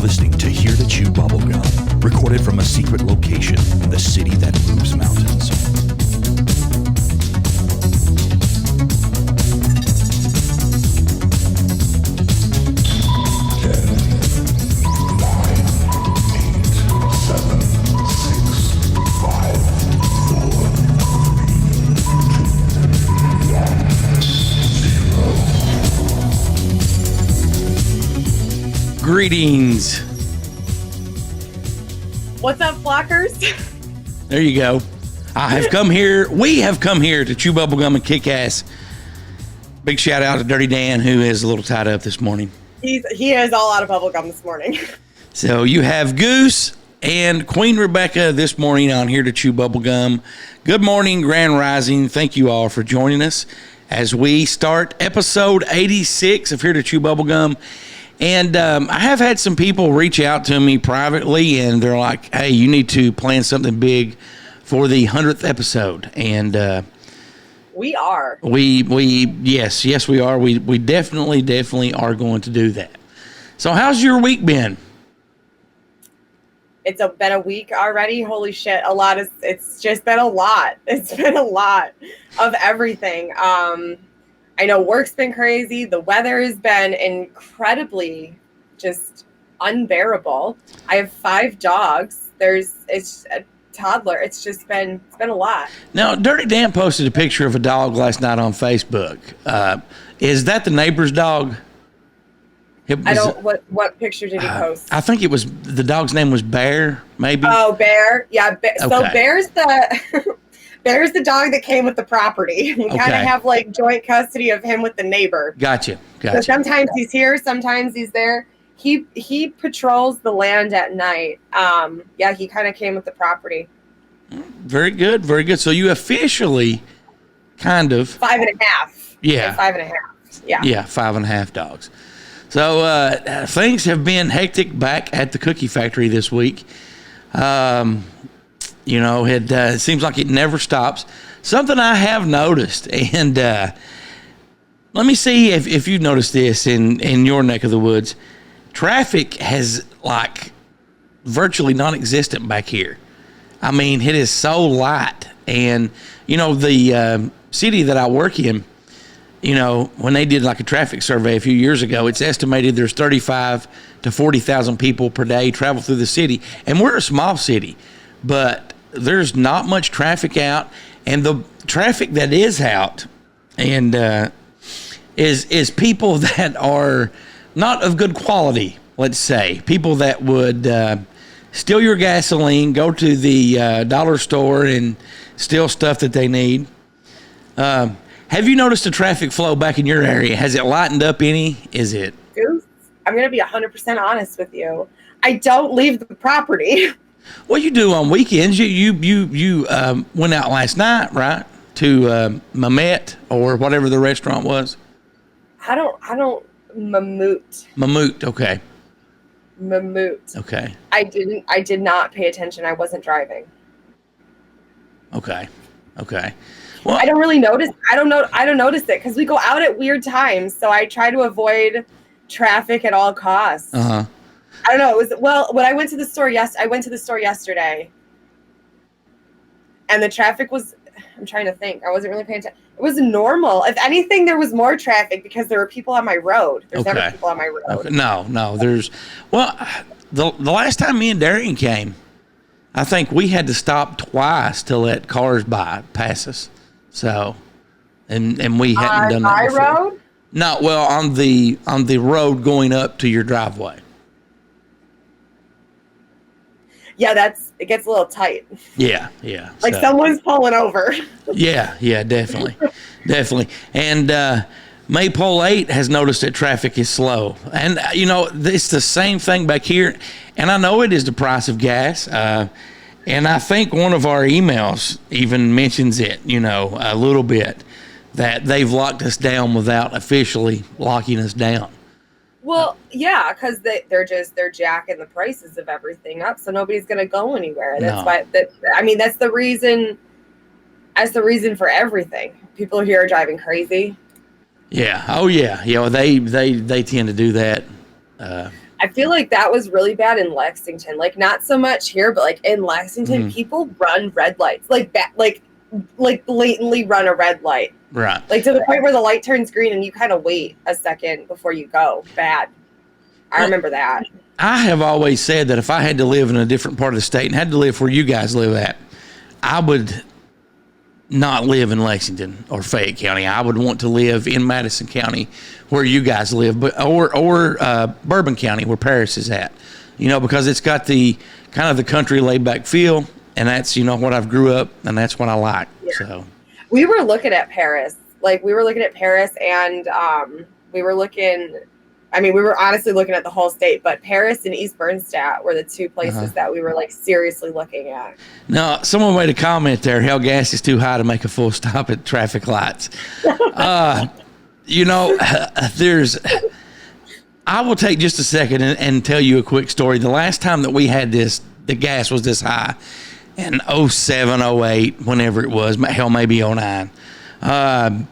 listening to Hear the Chew Bubblegum, recorded from a secret location in the city that moves mountains. Greetings. What's up, flockers? There you go. We have come here to chew bubblegum and kick ass. Big shout out to DirtyDan, who is a little tied up this morning. He is all out of bubblegum this morning. So you have Goose and Queen Rebecca this morning on Here to Chew Bubblegum. Good morning, Grand Rising. Thank you all for joining us as we start episode 86 of Here to Chew Bubblegum. And I have had some people reach out to me privately, and they're like, hey, you need to plan something big for the 100th episode. And we are. Yes, we are. We definitely are going to do that. So how's your week been? It's been a week already. Holy shit. It's just been a lot. It's been a lot of everything. I know work's been crazy. The weather has been incredibly just unbearable. I have 5 dogs. It's a toddler. It's been a lot. Now, DirtyDan posted a picture of a dog last night on Facebook. Is that the neighbor's dog? What picture did he post? I think the dog's name was Bear, maybe. Oh, Bear. Yeah. So Okay. Bear's the dog that came with the property. We kind of have like joint custody of him with the neighbor. Gotcha. So sometimes he's here, sometimes he's there. He patrols the land at night. He kind of came with the property. Very good, very good. So you officially kind of 5.5. Yeah. 5.5. Yeah. Yeah, 5.5 dogs. So things have been hectic back at the cookie factory this week. It seems like it never stops. Something I have noticed, and let me see if you've noticed this in your neck of the woods. Traffic has like virtually non-existent back here. I mean, it is so light. And, the city that I work in, when they did like a traffic survey a few years ago, it's estimated there's 35 to 40,000 people per day travel through the city. And we're a small city, but there's not much traffic out, and the traffic that is out and is people that are not of good quality, let's say. People that would steal your gasoline, go to the dollar store and steal stuff that they need. Have you noticed the traffic flow back in your area? Has it lightened up any? Is it? Goose, I'm going to be 100% honest with you. I don't leave the property. Well, you do on weekends. You went out last night, right? To Mamet or whatever the restaurant was. I don't Mammut. Mammut, okay. Mammut. Okay. I did not pay attention. I wasn't driving. Okay. Well, I don't really notice. I don't notice it because we go out at weird times. So I try to avoid traffic at all costs. Uh-huh. I don't know. When I went to the store yesterday, and the traffic was, I'm trying to think. I wasn't really paying attention. It was normal. If anything, there was more traffic because there were people on my road. There's never people on my road. Okay. No. The last time me and Darian came, I think we had to stop twice to let cars pass us. So, and we hadn't done that my before. road? No, well, on the road going up to your driveway. Yeah, it gets a little tight. Yeah. Like someone's pulling over. Yeah, definitely. And Maypole 8 has noticed that traffic is slow. And, it's the same thing back here. And I know it is the price of gas. And I think one of our emails even mentions it, a little bit, that they've locked us down without officially locking us down. Well, yeah, because they're jacking the prices of everything up, so nobody's going to go anywhere. That's why. That's the reason. That's the reason for everything. People here are driving crazy. Yeah. Oh, yeah. Well, they tend to do that. I feel like that was really bad in Lexington. Like, not so much here, but like in Lexington, people run red lights, like blatantly run a red light, Right. like to the point where the light turns green and you kind of wait a second before you go. Bad. I remember that. I have always said that if I had to live in a different part of the state and had to live where you guys live at, I would not live in Lexington or Fayette County. I would want to live in Madison County where you guys live, but or Bourbon County where Paris is at, because it's got the kind of the country laid back feel, and that's, what I've grew up, and that's what I like. Yeah. So we were looking at Paris, and we were honestly looking at the whole state, but Paris and East Bernstadt were the two places that we were like seriously looking at. Now, someone made a comment there, hell, gas is too high to make a full stop at traffic lights. I will take just a second and tell you a quick story. The last time that we had this, the gas was this high in 07, 08, whenever it was, hell, maybe 09. I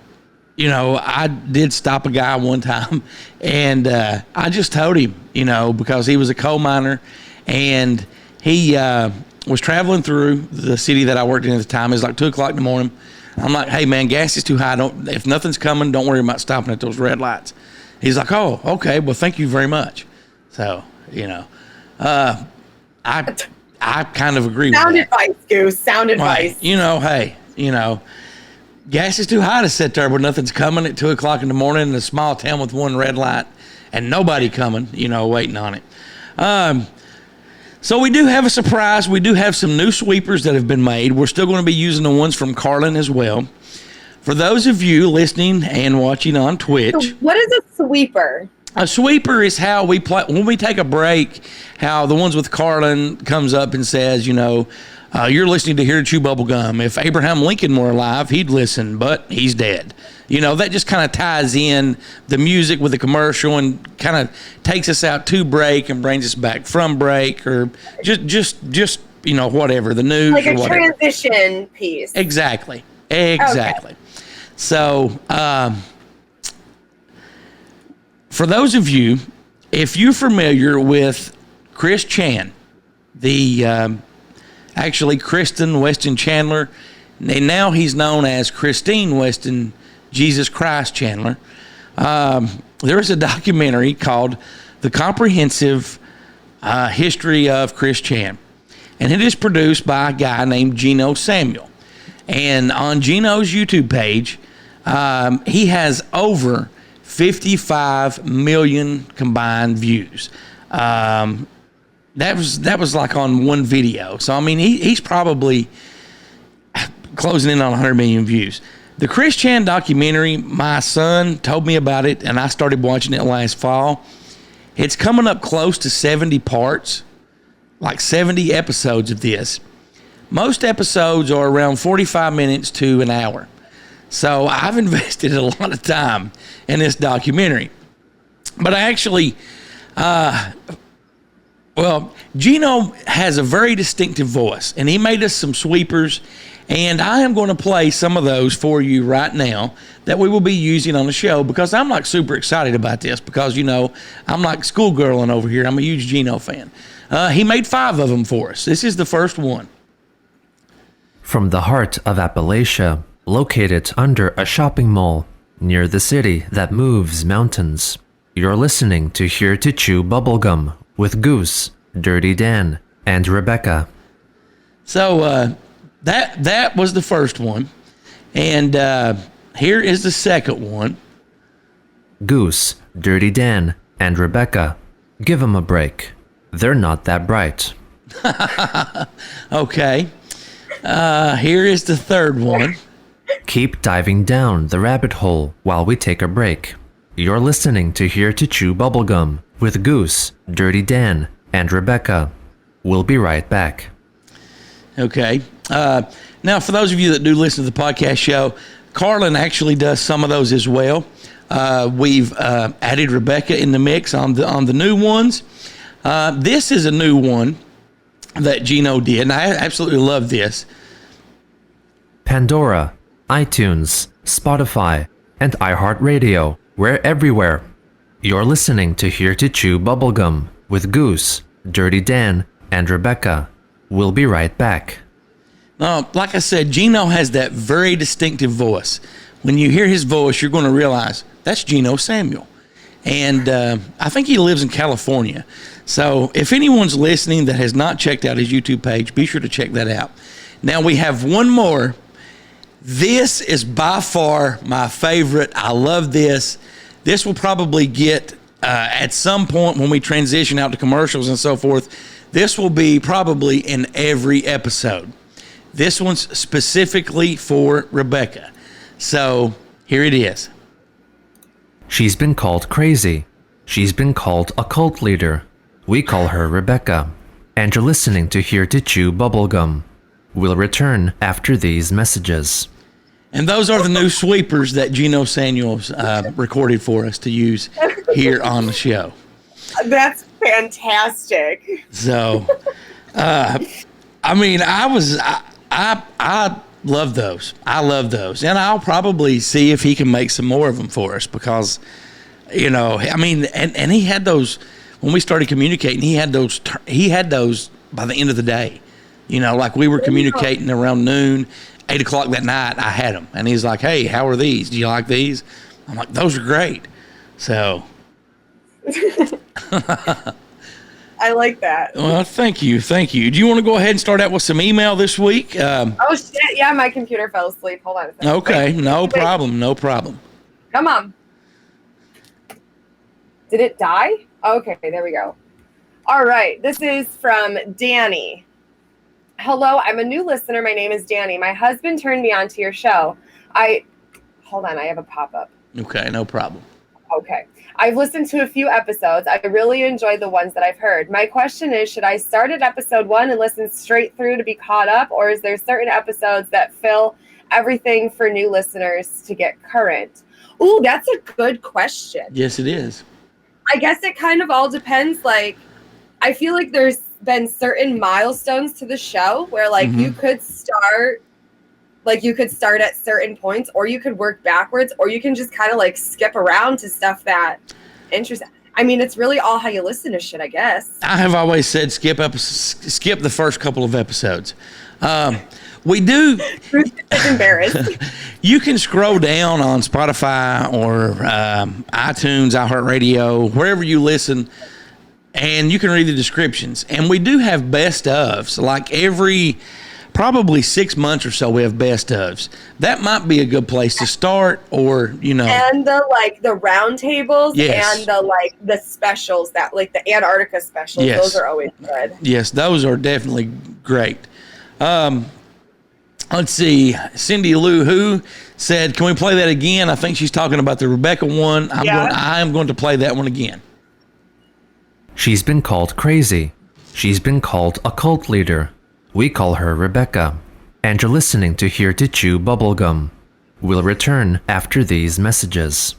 did stop a guy one time, and I just told him, because he was a coal miner, and he was traveling through the city that I worked in at the time. It was like 2 o'clock in the morning. I'm like, hey, man, gas is too high. If nothing's coming, don't worry about stopping at those red lights. He's like, oh, okay, well, thank you very much. So, I kind of agree with that. Sound advice, Goose. Sound advice. Right. Gas is too high to sit there where nothing's coming at 2 o'clock in the morning in a small town with one red light and nobody coming, waiting on it. So we do have a surprise. We do have some new sweepers that have been made. We're still going to be using the ones from Carlin as well. For those of you listening and watching on Twitch. So what is a sweeper? A sweeper is how we play when we take a break, how the ones with Carlin comes up and says, you're listening to Here to Chew Bubblegum. If Abraham Lincoln were alive, he'd listen, but he's dead. That just kind of ties in the music with the commercial and kind of takes us out to break and brings us back from break, or just whatever, the news. Like or a whatever. Transition piece. Exactly. Okay. So, for those of you, if you're familiar with Chris Chan, actually Kristen Weston Chandler, and now he's known as Christine Weston Jesus Christ Chandler. There is a documentary called The Comprehensive History of Chris Chan, and it is produced by a guy named Gino Samuel. And on Gino's YouTube page, he has over 55 million combined views. That was like on one video. So, I mean, he's probably closing in on 100 million views. The Chris Chan documentary, my son told me about it, and I started watching it last fall. It's coming up close to 70 parts, like 70 episodes of this. Most episodes are around 45 minutes to an hour. So I've invested a lot of time in this documentary. But I actually... Gino has a very distinctive voice, and he made us some sweepers, and I am going to play some of those for you right now that we will be using on the show, because I'm like super excited about this, because, I'm like schoolgirling over here. I'm a huge Gino fan. He made 5 of them for us. This is the first one. From the heart of Appalachia, located under a shopping mall near the city that moves mountains, you're listening to Here to Chew Bubblegum with Goose, DirtyDan, and Rebecca. So that was the first one, and here is the second one. Goose, DirtyDan, and Rebecca. Give them a break. They're not that bright. Okay. Here is the third one. Keep diving down the rabbit hole while we take a break. You're listening to Here to Chew Bubblegum with Goose, DirtyDan, and Rebecca. We'll be right back. Okay. Now, for those of you that do listen to the podcast show, Carlin actually does some of those as well. We've added Rebecca in the mix on the new ones. This is a new one that Gino did, and I absolutely love this. Pandora, iTunes, Spotify, and iHeartRadio. We're everywhere. You're listening to Here to Chew Bubblegum with Goose, DirtyDan, and Rebecca. We'll be right back. Like I said, Gino has that very distinctive voice. When you hear his voice, you're going to realize that's Gino Samuel. And I think he lives in California. So if anyone's listening that has not checked out his YouTube page, be sure to check that out. Now we have one more. This is by far my favorite. I love this. This will probably get, at some point when we transition out to commercials and so forth, this will be probably in every episode. This one's specifically for Rebecca. So here it is. She's been called crazy. She's been called a cult leader. We call her Rebecca. And you're listening to Here to Chew Bubblegum. We'll return after these messages. And those are the new sweepers that Gino Samuels recorded for us to use here on the show. That's fantastic. So, I mean, I love those. I love those. And I'll probably see if he can make some more of them for us because, you know, I mean, and he had those, when we started communicating, he had those by the end of the day. You know, like we were communicating around noon, 8 o'clock that night, I had them. And he's like, hey, how are these? Do you like these? I'm like, those are great. So. I like that. Well, thank you. Thank you. Do you want to go ahead and start out with some email this week? Oh, shit. Yeah, my computer fell asleep. Hold on a second. Okay. Wait. No problem. No problem. Come on. Did it die? Okay, there we go. All right. This is from Danny. Hello, I'm a new listener. My name is Danny. My husband turned me on to your show. Hold on, I have a pop-up. Okay, no problem. Okay. I've listened to a few episodes. I really enjoyed the ones that I've heard. My question is, should I start at episode 1 and listen straight through to be caught up, or is there certain episodes that fill everything for new listeners to get current? Ooh, that's a good question. Yes, it is. I guess it kind of all depends. Like, I feel like there's been certain milestones to the show where, like, you could start at certain points, or you could work backwards, or you can just kind of like skip around to stuff that interests. I mean, it's really all how you listen to shit, I guess. I have always said skip the first couple of episodes. We do. It's embarrassed. You can scroll down on Spotify or iTunes, iHeartRadio, wherever you listen, and you can read the descriptions. And we do have best ofs. Like every probably 6 months or so, we have best ofs. That might be a good place to start, or And the round tables, yes. and the specials, that like the Antarctica specials. Yes. Those are always good. Yes, those are definitely great. Let's see. Cindy Lou Who said, "Can we play that again?" I think she's talking about the Rebecca one. I am going to play that one again. She's been called crazy. She's been called a cult leader. We call her Rebecca. And you're listening to Here to Chew Bubblegum. We'll return after these messages.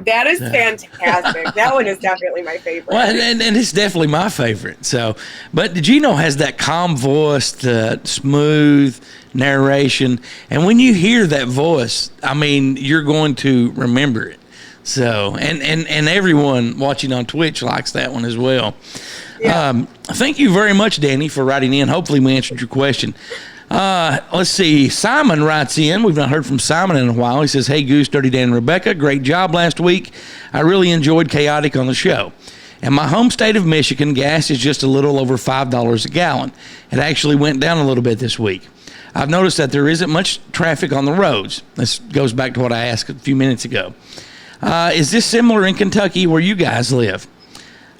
That is fantastic. That one is definitely my favorite. Well, and it's definitely my favorite. So, but Gino has that calm voice, the smooth narration, and when you hear that voice, I mean, you're going to remember it. So, and everyone watching on Twitch likes that one as well. Yeah. Thank you very much, Danny, for writing in. Hopefully we answered your question. Let's see. Simon writes in. We've not heard from Simon in a while. He says, "Hey, Goose, DirtyDan, and Rebecca. Great job last week. I really enjoyed Chaotic on the show. In my home state of Michigan, gas is just a little over $5 a gallon. It actually went down a little bit this week. I've noticed that there isn't much traffic on the roads." This goes back to what I asked a few minutes ago. "Is this similar in Kentucky where you guys live?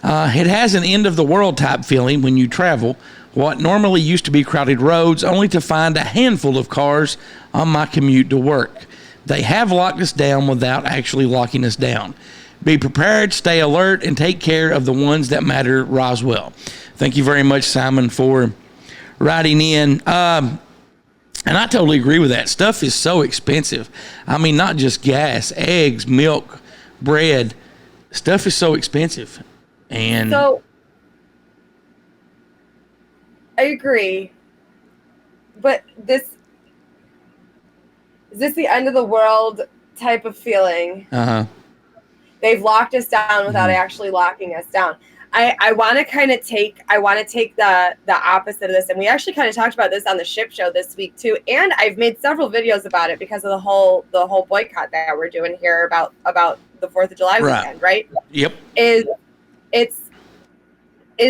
It has an end-of-the-world type feeling when you travel what normally used to be crowded roads, only to find a handful of cars on my commute to work. They have locked us down without actually locking us down. Be prepared, stay alert, and take care of the ones that matter, Roswell." Thank you very much, Simon, for writing in. And I totally agree with that. Stuff is so expensive. I mean, not just gas, eggs, milk, bread. Stuff is so expensive. And so I agree. But is this the end of the world type of feeling? Uh-huh. They've locked us down without actually locking us down. I want to take the opposite of this, and we actually kind of talked about this on the ship show this week too. And I've made several videos about it because of the whole boycott that we're doing here about the 4th of July weekend, right? Yep. Is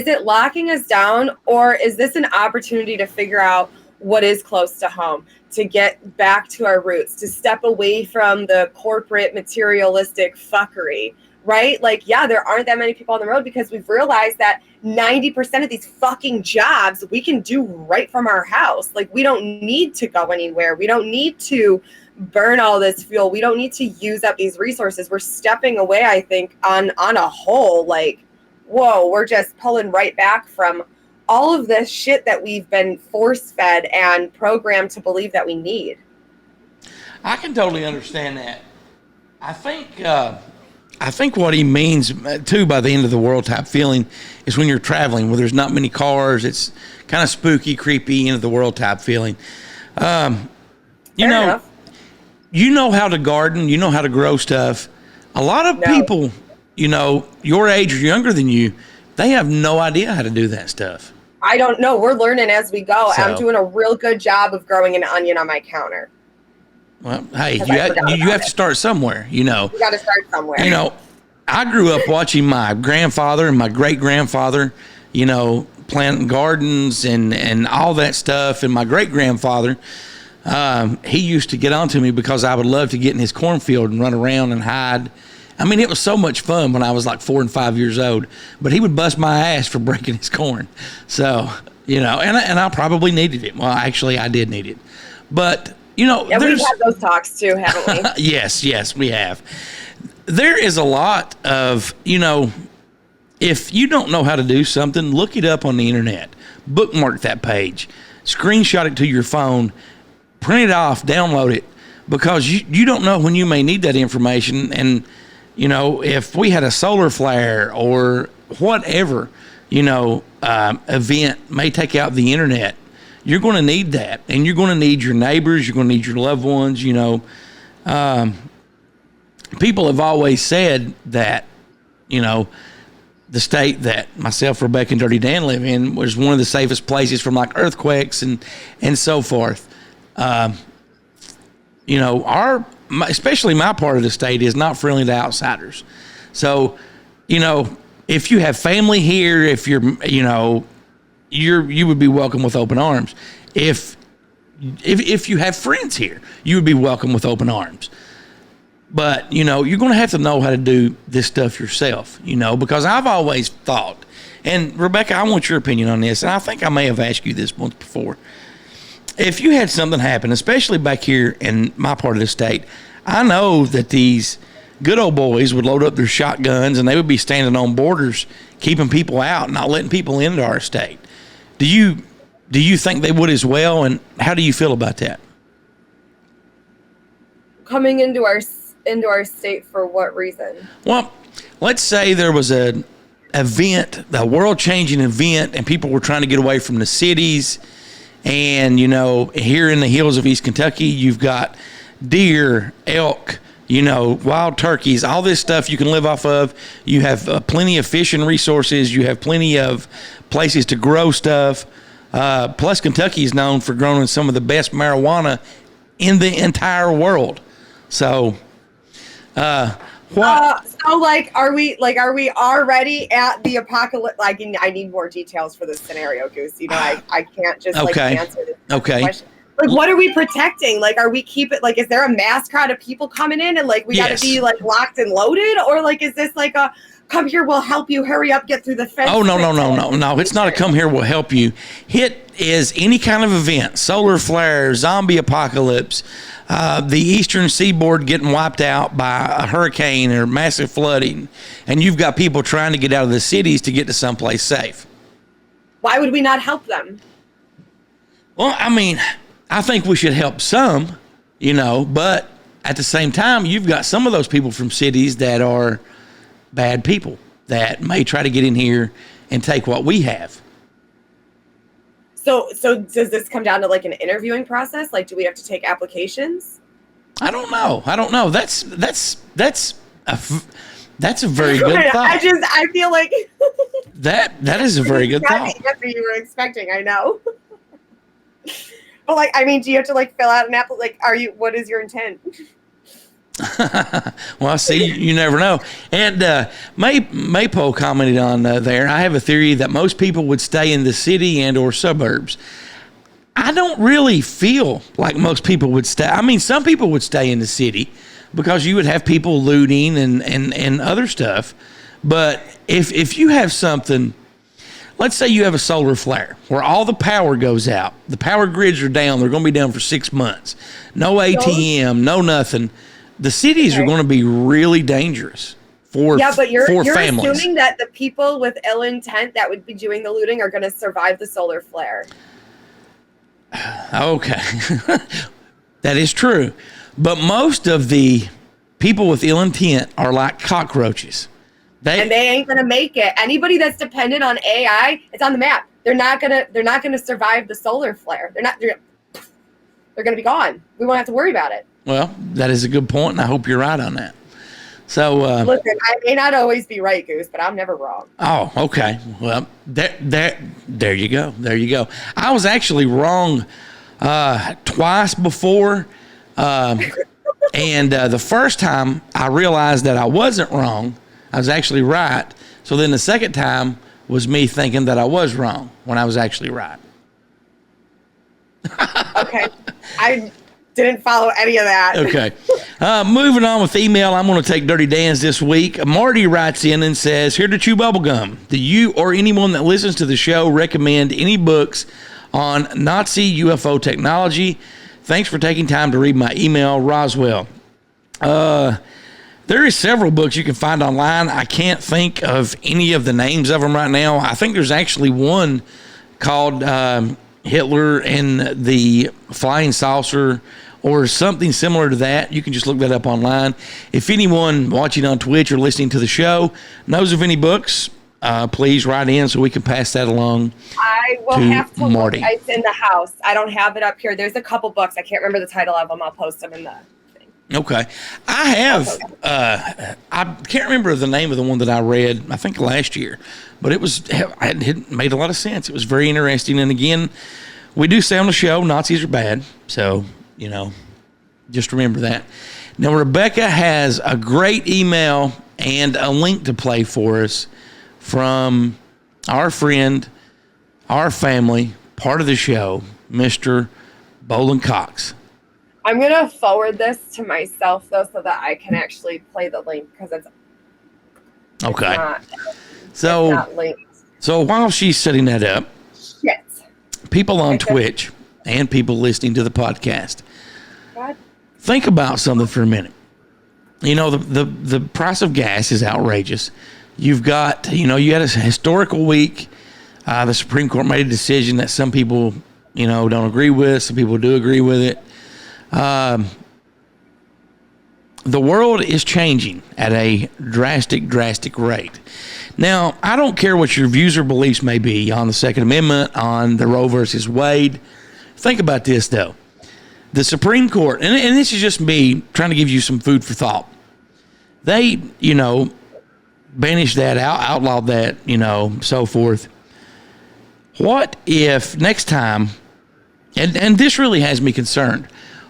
it locking us down, or is this an opportunity to figure out what is close to home, to get back to our roots, to step away from the corporate materialistic fuckery? Right? Like, yeah, there aren't that many people on the road because we've realized that 90% of these fucking jobs we can do right from our house. Like, we don't need to go anywhere. We don't need to burn all this fuel. We don't need to use up these resources. We're stepping away, I think, on a whole, like, whoa, we're just pulling right back from all of this shit that we've been force-fed and programmed to believe that we need. I can totally understand that. I think what he means, too, by the end of the world type feeling is when you're traveling where there's not many cars. It's kind of spooky, creepy, end of the world type feeling. You know how to garden. You know how to grow stuff. A lot of people, your age or younger than you, they have no idea how to do that stuff. I don't know. We're learning as we go. So, I'm doing a real good job of growing an onion on my counter. Well, hey, you have to start somewhere, You got to start somewhere. I grew up watching my grandfather and my great-grandfather, planting gardens and all that stuff. And my great-grandfather, he used to get on to me because I would love to get in his cornfield and run around and hide. I mean, it was so much fun when I was like 4 and 5 years old. But he would bust my ass for breaking his corn. So, and I probably needed it. Well, actually, I did need it. But... we've had those talks too, haven't we? Yes, we have. There is a lot of, if you don't know how to do something, look it up on the internet, bookmark that page, screenshot it to your phone, print it off, download it, because you don't know when you may need that information. And, if we had a solar flare or whatever, event may take out the internet, you're going to need that, and you're going to need your neighbors. You're going to need your loved ones. People have always said that, the state that myself, Rebecca, and DirtyDan live in was one of the safest places from like earthquakes and so forth. Especially my part of the state is not friendly to outsiders. So, if you have family here, if you would be welcome with open arms. If you have friends here, you would be welcome with open arms. But, you're going to have to know how to do this stuff yourself, because I've always thought, and Rebecca, I want your opinion on this, and I think I may have asked you this once before. If you had something happen, especially back here in my part of the state, I know that these good old boys would load up their shotguns and they would be standing on borders, keeping people out, not letting people into our state. Do you think they would as well, and how do you feel about that? Coming into our state for what reason? Well, let's say there was a world-changing event, and people were trying to get away from the cities. And here in the hills of East Kentucky, you've got deer, elk, wild turkeys, all this stuff you can live off of. You have plenty of fishing resources. You have plenty of places to grow stuff. Plus, Kentucky is known for growing some of the best marijuana in the entire world. So, what? Are we already at the apocalypse? Like, I need more details for this scenario, Goose. I can't just answer this question. Like, what are we protecting? Like, are we is there a mass crowd of people coming in and we got to be locked and loaded? Or is this a come here, we'll help you, hurry up, get through the fence? Oh, no. It's not a come here, we'll help you. It is any kind of event, solar flare, zombie apocalypse, the eastern seaboard getting wiped out by a hurricane or massive flooding, and you've got people trying to get out of the cities to get to someplace safe. Why would we not help them? Well, I think we should help some, but at the same time, you've got some of those people from cities that are bad people that may try to get in here and take what we have. So does this come down to an interviewing process? Do we have to take applications? I don't know. That's a very good thought. I feel like That is a very good thought. That's what you were expecting, I know. But like, I mean, do you have to like fill out an app? Like, what is your intent? Well, see, you never know. And Maypo commented on there, I have a theory that most people would stay in the city and or suburbs. I don't really feel like most people would stay. I mean, some people would stay in the city because you would have people looting and other stuff. But if you have something, let's say you have a solar flare where all the power goes out, the power grids are down, they're going to be down for 6 months, no ATM, no nothing. The cities are going to be really dangerous for but you're families. Assuming that the people with ill intent that would be doing the looting are going to survive the solar flare. Okay. That is true. But most of the people with ill intent are like cockroaches. And they ain't going to make it. Anybody that's dependent on AI, it's on the map. They're not going to survive the solar flare. They're going to be gone. We won't have to worry about it. Well, that is a good point, and I hope you're right on that. So, listen, I may not always be right, Goose, but I'm never wrong. Oh, okay. Well, there you go. There you go. I was actually wrong twice before, and the first time I realized that I wasn't wrong. I was actually right. So then the second time was me thinking that I was wrong when I was actually right. Okay. I didn't follow any of that. Okay. Moving on with email, I'm going to take Dirty Dan's this week. Marty writes in and says, here to chew bubblegum. Do you or anyone that listens to the show recommend any books on Nazi UFO technology? Thanks for taking time to read my email, Roswell. There is several books you can find online. I can't think of any of the names of them right now. I think there's actually one called Hitler and the Flying Saucer or something similar to that. You can just look that up online. If anyone watching on Twitch or listening to the show knows of any books, please write in so we can pass that along. I will have to Marty. look. It's in the house. I don't have it up here. There's a couple books. I can't remember the title of them. I'll post them in the thing. Okay. I have, I can't remember the name of the one that I read, I think last year, but it made a lot of sense. It was very interesting. And again, we do say on the show, Nazis are bad. So, just remember that. Now, Rebecca has a great email and a link to play for us from our friend, our family, part of the show, Mr. Bolin Cox. I'm going to forward this to myself, though, so that I can actually play the link because it's okay. It's not linked. So while she's setting that up, Shit. people on Twitch and people listening to the podcast, God. think about something for a minute. The price of gas is outrageous. You've got, you had a historical week. The Supreme Court made a decision that some people, don't agree with. Some people do agree with it. The world is changing at a drastic rate. Now, I don't care what your views or beliefs may be on the Second Amendment, on the Roe versus Wade. Think about this, though. The Supreme Court, and this is just me trying to give you some food for thought. They, banished that, outlawed that, so forth. What if next time, and this really has me concerned,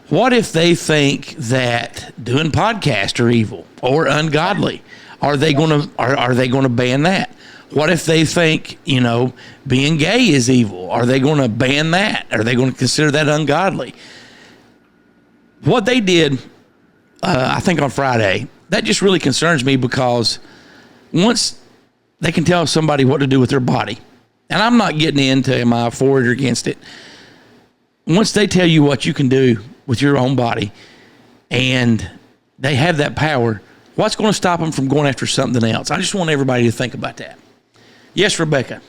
what if they think that doing podcasts are evil or ungodly? Are they going to ban that? What if they think, being gay is evil? Are they going to ban that? Are they going to consider that ungodly? What they did, I think on Friday, that just really concerns me because once they can tell somebody what to do with their body, and I'm not getting into am I for it or against it. Once they tell you what you can do with your own body and they have that power, what's going to stop them from going after something else? I just want everybody to think about that. Yes, Rebecca.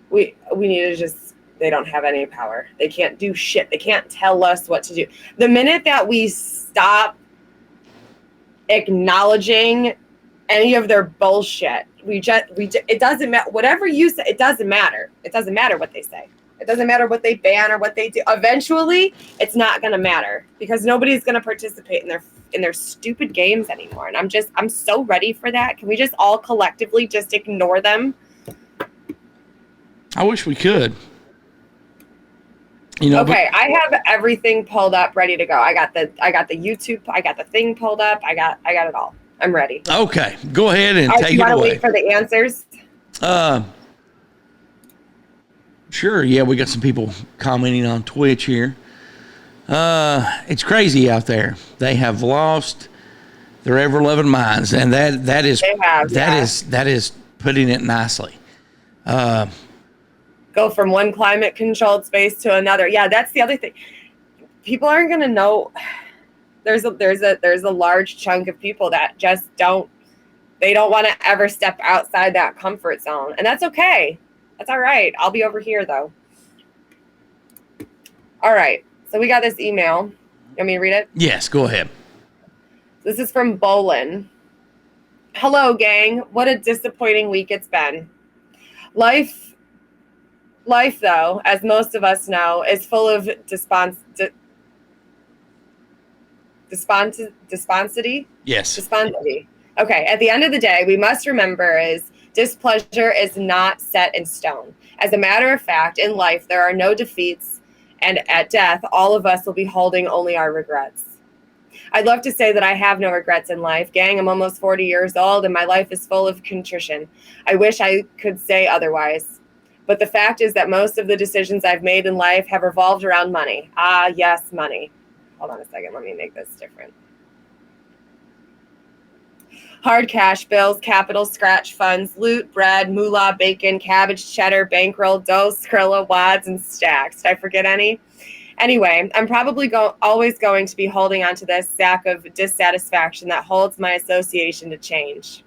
We need to they don't have any power. They can't do shit. They can't tell us what to do. The minute that we stop acknowledging any of their bullshit, it doesn't matter. Whatever you say, it doesn't matter. It doesn't matter what they say. It doesn't matter what they ban or what they do. Eventually, it's not going to matter because nobody's going to participate in their stupid games anymore. And I'm so ready for that. Can we just all collectively just ignore them? I wish we could. You know, okay, I have everything pulled up, ready to go. I got the YouTube, I got the thing pulled up. I got it all. I'm ready. Okay, go ahead and take you it want to away. wait for the answers? Sure. Yeah, we got some people commenting on Twitch here. It's crazy out there. They have lost their ever-loving minds, and that is putting it nicely. Go from one climate-controlled space to another. Yeah, that's the other thing. People aren't going to know. There's a large chunk of people that just don't want to ever step outside that comfort zone, and that's okay. That's all right. I'll be over here though. All right. So we got this email. You want me to read it? Yes, go ahead. This is from Bolin. Hello, gang. What a disappointing week it's been. Life, though, as most of us know, is full of despondency. Yes. Despondency. Okay. At the end of the day, we must remember displeasure is not set in stone. As a matter of fact, in life, there are no defeats, and at death, all of us will be holding only our regrets. I'd love to say that I have no regrets in life. Gang, I'm almost 40 years old, and my life is full of contrition. I wish I could say otherwise. But the fact is that most of the decisions I've made in life have revolved around money. Ah, yes, money. Hold on a second. Let me make this different. Hard cash, bills, capital, scratch funds, loot, bread, moolah, bacon, cabbage, cheddar, bankroll, dough, Skrilla, wads, and stacks. Did I forget any? Anyway, I'm probably always going to be holding on to this sack of dissatisfaction that holds my association to change.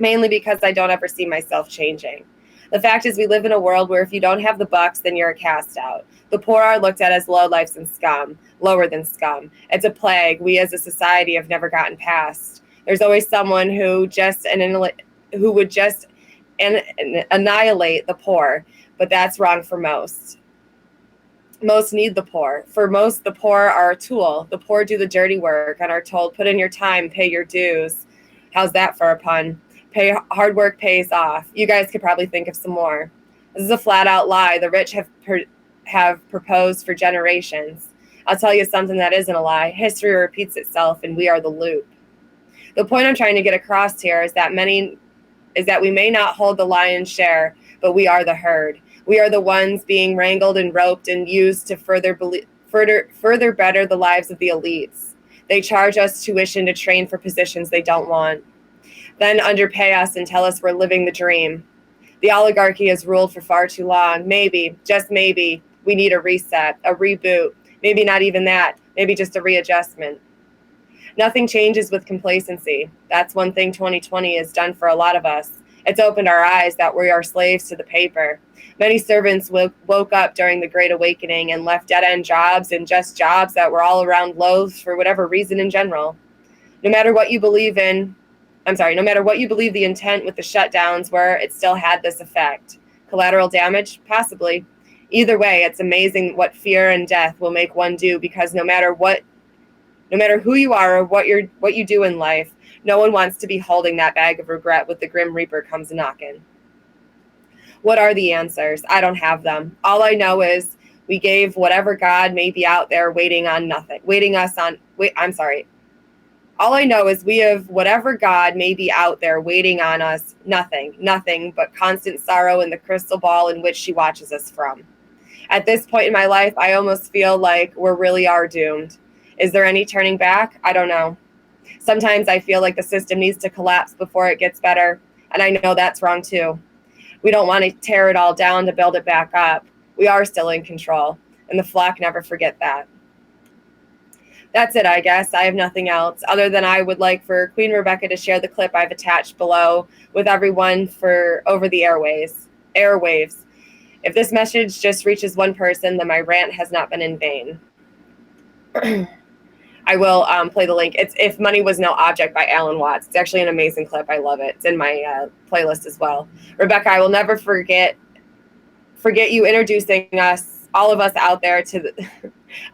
Mainly because I don't ever see myself changing. The fact is we live in a world where if you don't have the bucks, then you're a cast out. The poor are looked at as lowlifes and scum, lower than scum. It's a plague we as a society have never gotten past. There's always someone who would just annihilate the poor, but that's wrong for most. Most need the poor. For most, the poor are a tool. The poor do the dirty work and are told, put in your time, pay your dues. How's that for a pun? Hard work pays off. You guys could probably think of some more. This is a flat out lie. The rich have proposed for generations. I'll tell you something that isn't a lie. History repeats itself, and we are the loop. The point I'm trying to get across here is that we may not hold the lion's share, but we are the herd. We are the ones being wrangled and roped and used to further better the lives of the elites. They charge us tuition to train for positions they don't want, then underpay us and tell us we're living the dream. The oligarchy has ruled for far too long. Maybe, just maybe, we need a reset, a reboot. Maybe not even that. Maybe just a readjustment. Nothing changes with complacency. That's one thing 2020 has done for a lot of us. It's opened our eyes that we are slaves to the paper. Many servants woke up during the Great Awakening and left dead-end jobs and just jobs that were all around loathed for whatever reason in general. No matter what you believe the intent with the shutdowns were, it still had this effect. Collateral damage? Possibly. Either way, it's amazing what fear and death will make one do, because no matter who you are or what you do in life, no one wants to be holding that bag of regret when the Grim Reaper comes knocking. What are the answers? I don't have them. All I know is we gave whatever God may be out there All I know is we have whatever God may be out there waiting on us, nothing but constant sorrow in the crystal ball in which she watches us from. At this point in my life, I almost feel like we really are doomed. Is there any turning back? I don't know. Sometimes I feel like the system needs to collapse before it gets better, and I know that's wrong too. We don't want to tear it all down to build it back up. We are still in control, and the flock never forget that. That's it, I guess. I have nothing else, other than I would like for Queen Rebecca to share the clip I've attached below with everyone for over the airwaves. If this message just reaches one person, then my rant has not been in vain. I will play the link. It's If Money Was No Object by Alan Watts. It's actually an amazing clip. I love it. It's in my playlist as well. Rebecca, I will never forget Forget you introducing us, all of us out there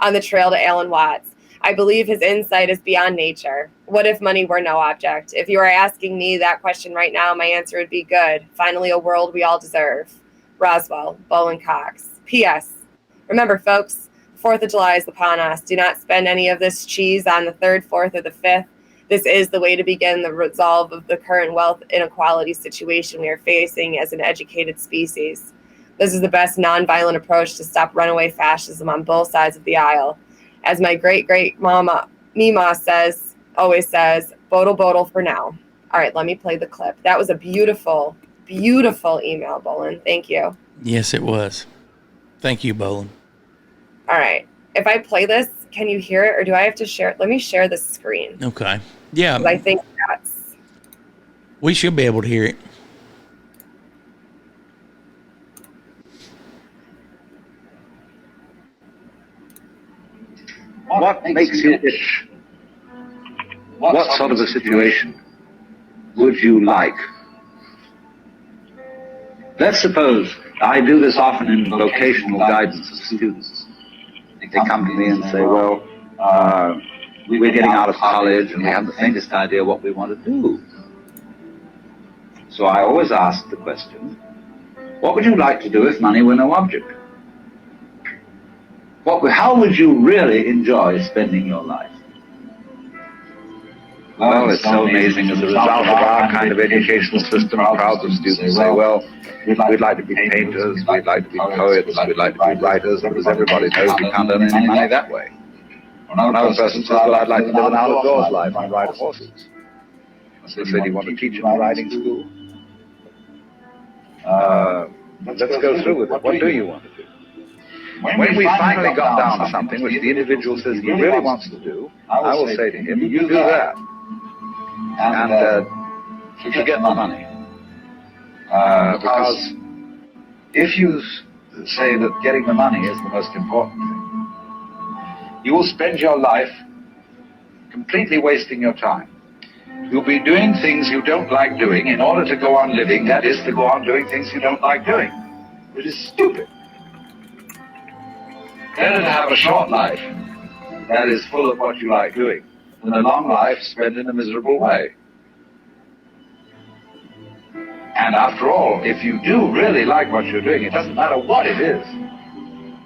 on the trail to Alan Watts. I believe his insight is beyond nature. What if money were no object? If you were asking me that question right now, my answer would be good. Finally, a world we all deserve. Roswell, Bowen Cox. P.S. Remember, folks, 4th of July is upon us. Do not spend any of this cheese on the 3rd, 4th, or the 5th. This is the way to begin the resolve of the current wealth inequality situation we are facing as an educated species. This is the best nonviolent approach to stop runaway fascism on both sides of the aisle. As my great-great-mama Mima always says, bodle bodle for now. All right, let me play the clip. That was a beautiful, beautiful email, Bolin. Thank you. Yes, it was. Thank you, Bolin. All right. If I play this, can you hear it, or do I have to share it? Let me share the screen. Okay. Yeah. I think we should be able to hear it. What makes you itch? What sort of a situation would you like? Let's suppose I do this often in vocational guidance of students. They come to me and say, well, we're getting out of college and we haven't the faintest idea what we want to do. So I always ask the question, what would you like to do if money were no object? How would you really enjoy spending your life? Well, it's so amazing. As a result of our kind of educational system, crowds of students say, well, we'd like to be painters, we'd like to be poets, we'd like to be writers, and as everybody knows, we can't earn any money that way. Another person says, well, I'd like to live an out-of-doors life and ride horses. So they say, do you want to teach in a riding school? Let's go through with it. What do you want to do? When we finally got down to something which the individual says he really wants to do, I will say to him, you do that. And forget the money. Because if you say that getting the money is the most important thing, you will spend your life completely wasting your time. You'll be doing things you don't like doing in order to go on living, that is, to go on doing things you don't like doing, which is stupid. Better to have a short life that is full of what you like doing than a long life spent in a miserable way. And after all, if you do really like what you're doing, it doesn't matter what it is,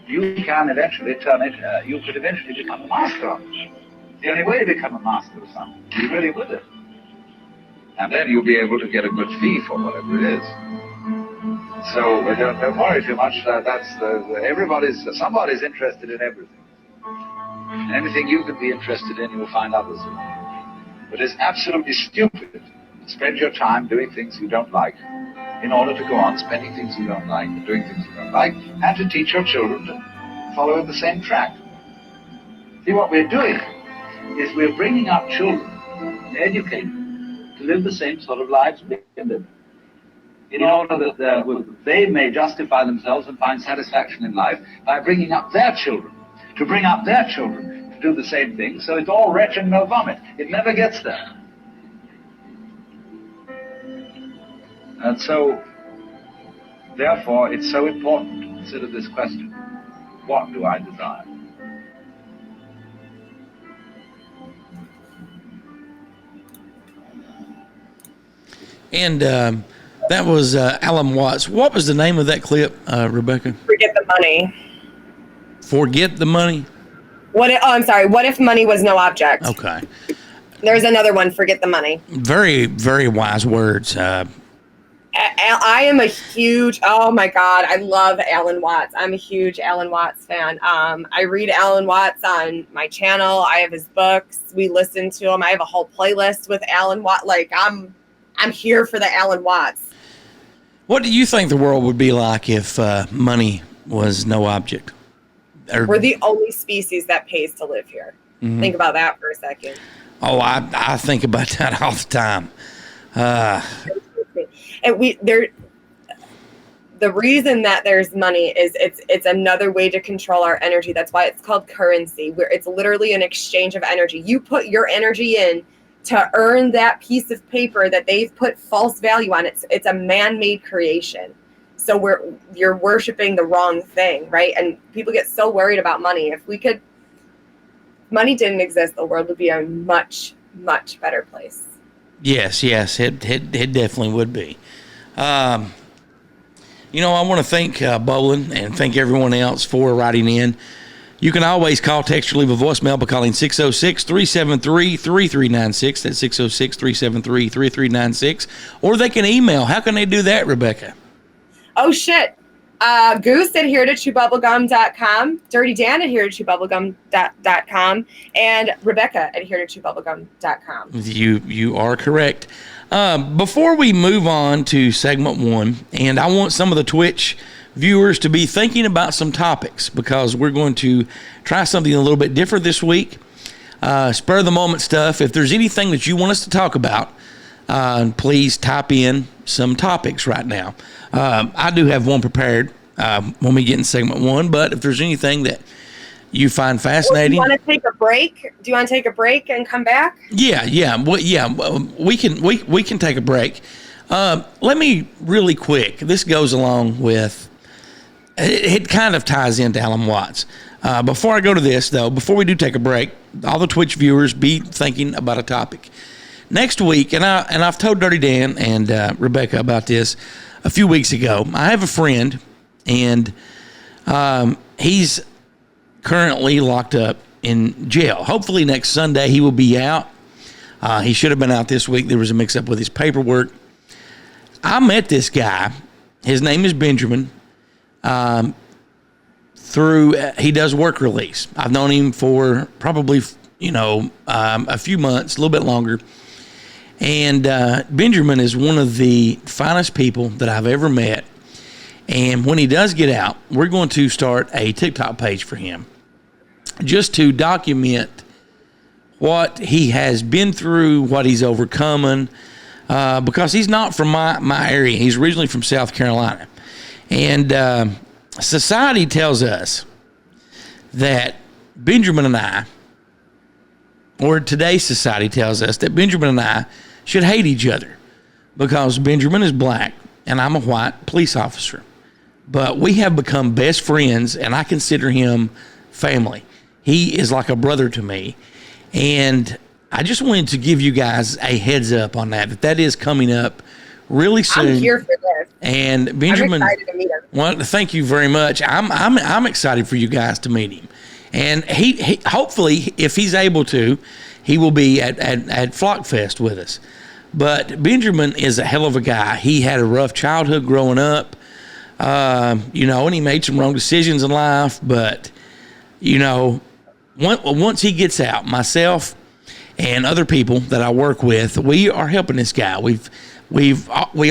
you can eventually you could eventually become a master of it. The only way to become a master of something is to be really with it. And then you'll be able to get a good fee for whatever it is. So don't worry too much. Somebody's interested in everything. And anything you can be interested in, you'll find others in. But it's absolutely stupid to spend your time doing things you don't like in order to go on spending things you don't like, and doing things you don't like, and to teach your children to follow in the same track. See, what we're doing is we're bringing up children, educating, to live the same sort of lives we can live, in order that they may justify themselves and find satisfaction in life by bringing up their children, to bring up their children to do the same thing. So it's all wretch and no vomit. It never gets there. And so, therefore, it's so important to consider this question: what do I desire? And that was Alan Watts. What was the name of that clip, Rebecca? Forget the money. Forget the money? I'm sorry. What if money was no object? Okay. There's another one. Forget the money. Very, very wise words. I am a huge, oh my God, I love Alan Watts. I'm a huge Alan Watts fan. I read Alan Watts on my channel. I have his books. We listen to him. I have a whole playlist with Alan Watts. Like, I'm here for the Alan Watts. What do you think the world would be like if money was no object? We're the only species that pays to live here. Mm-hmm. Think about that for a second. Oh, I think about that all the time. And the reason that there's money is it's another way to control our energy. That's why it's called currency, where it's literally an exchange of energy. You put your energy in to earn that piece of paper that they've put false value on. It's a man-made creation. So you're worshiping the wrong thing, right? And people get so worried about money. If money didn't exist, the world would be a much, much better place. Yes, it definitely would be. I want to thank Bolin and thank everyone else for writing in. You can always call, text, or leave a voicemail by calling 606-373-3396. That's 606-373-3396. Or they can email. How can they do that, Rebecca? Oh, shit. Goose at heretechewbubblegum.com, DirtyDan at heretechewbubblegum.com, and Rebecca at heretechewbubblegum.com. You are correct. Before we move on to segment 1, and I want some of the Twitch viewers to be thinking about some topics, because we're going to try something a little bit different this week. Spur of the moment stuff. If there's anything that you want us to talk about, please type in some topics right now. I do have one prepared when we get in segment 1, but if there's anything that you find fascinating. Do you want to take a break? Do you want to take a break and come back? Yeah. We can take a break. Let me really quick. This goes along with. It kind of ties into Alan Watts. Before I go to this, though, before we do take a break, all the Twitch viewers be thinking about a topic. Next week, and I've told Dirty Dan and Rebecca about this a few weeks ago. I have a friend, and he's currently locked up in jail. Hopefully next Sunday he will be out. He should have been out this week. There was a mix-up with his paperwork. I met this guy. His name is Benjamin. He does work release. I've known him for probably, a few months, a little bit longer. And Benjamin is one of the finest people that I've ever met. And when he does get out, we're going to start a TikTok page for him just to document what he has been through, what he's overcoming, because he's not from my area. He's originally from South Carolina. And society tells us that Benjamin and I, or today's society tells us that Benjamin and I should hate each other because Benjamin is black and I'm a white police officer. But we have become best friends, and I consider him family. He is like a brother to me. And I just wanted to give you guys a heads up on that is coming up really soon. I'm here for this. And Benjamin, I'm excited to meet him. Well, thank you very much. I'm excited for you guys to meet him. And he hopefully, if he's able to, he will be at Flockfest with us. But Benjamin is a hell of a guy. He had a rough childhood growing up, and he made some wrong decisions in life. But, once he gets out, myself and other people that I work with, we are helping this guy. We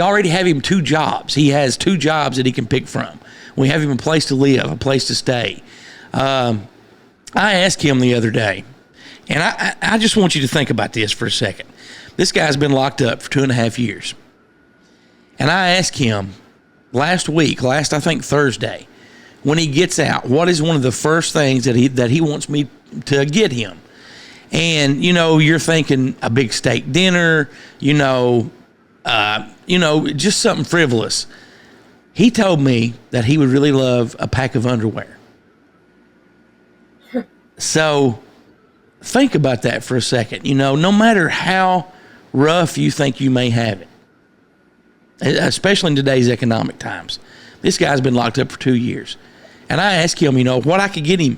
already have him 2 jobs. He has 2 jobs that he can pick from. We have him a place to live, a place to stay. I asked him the other day, and I just want you to think about this for a second. This guy's been locked up for 2.5 years. And I asked him last I think Thursday, when he gets out, what is one of the first things that he wants me to get him? And, you're thinking a big steak dinner, just something frivolous. He told me that he would really love a pack of underwear. So think about that for a second. No matter how rough you think you may have it, especially in today's economic times, this guy's been locked up for 2 years. And I asked him, what I could get him,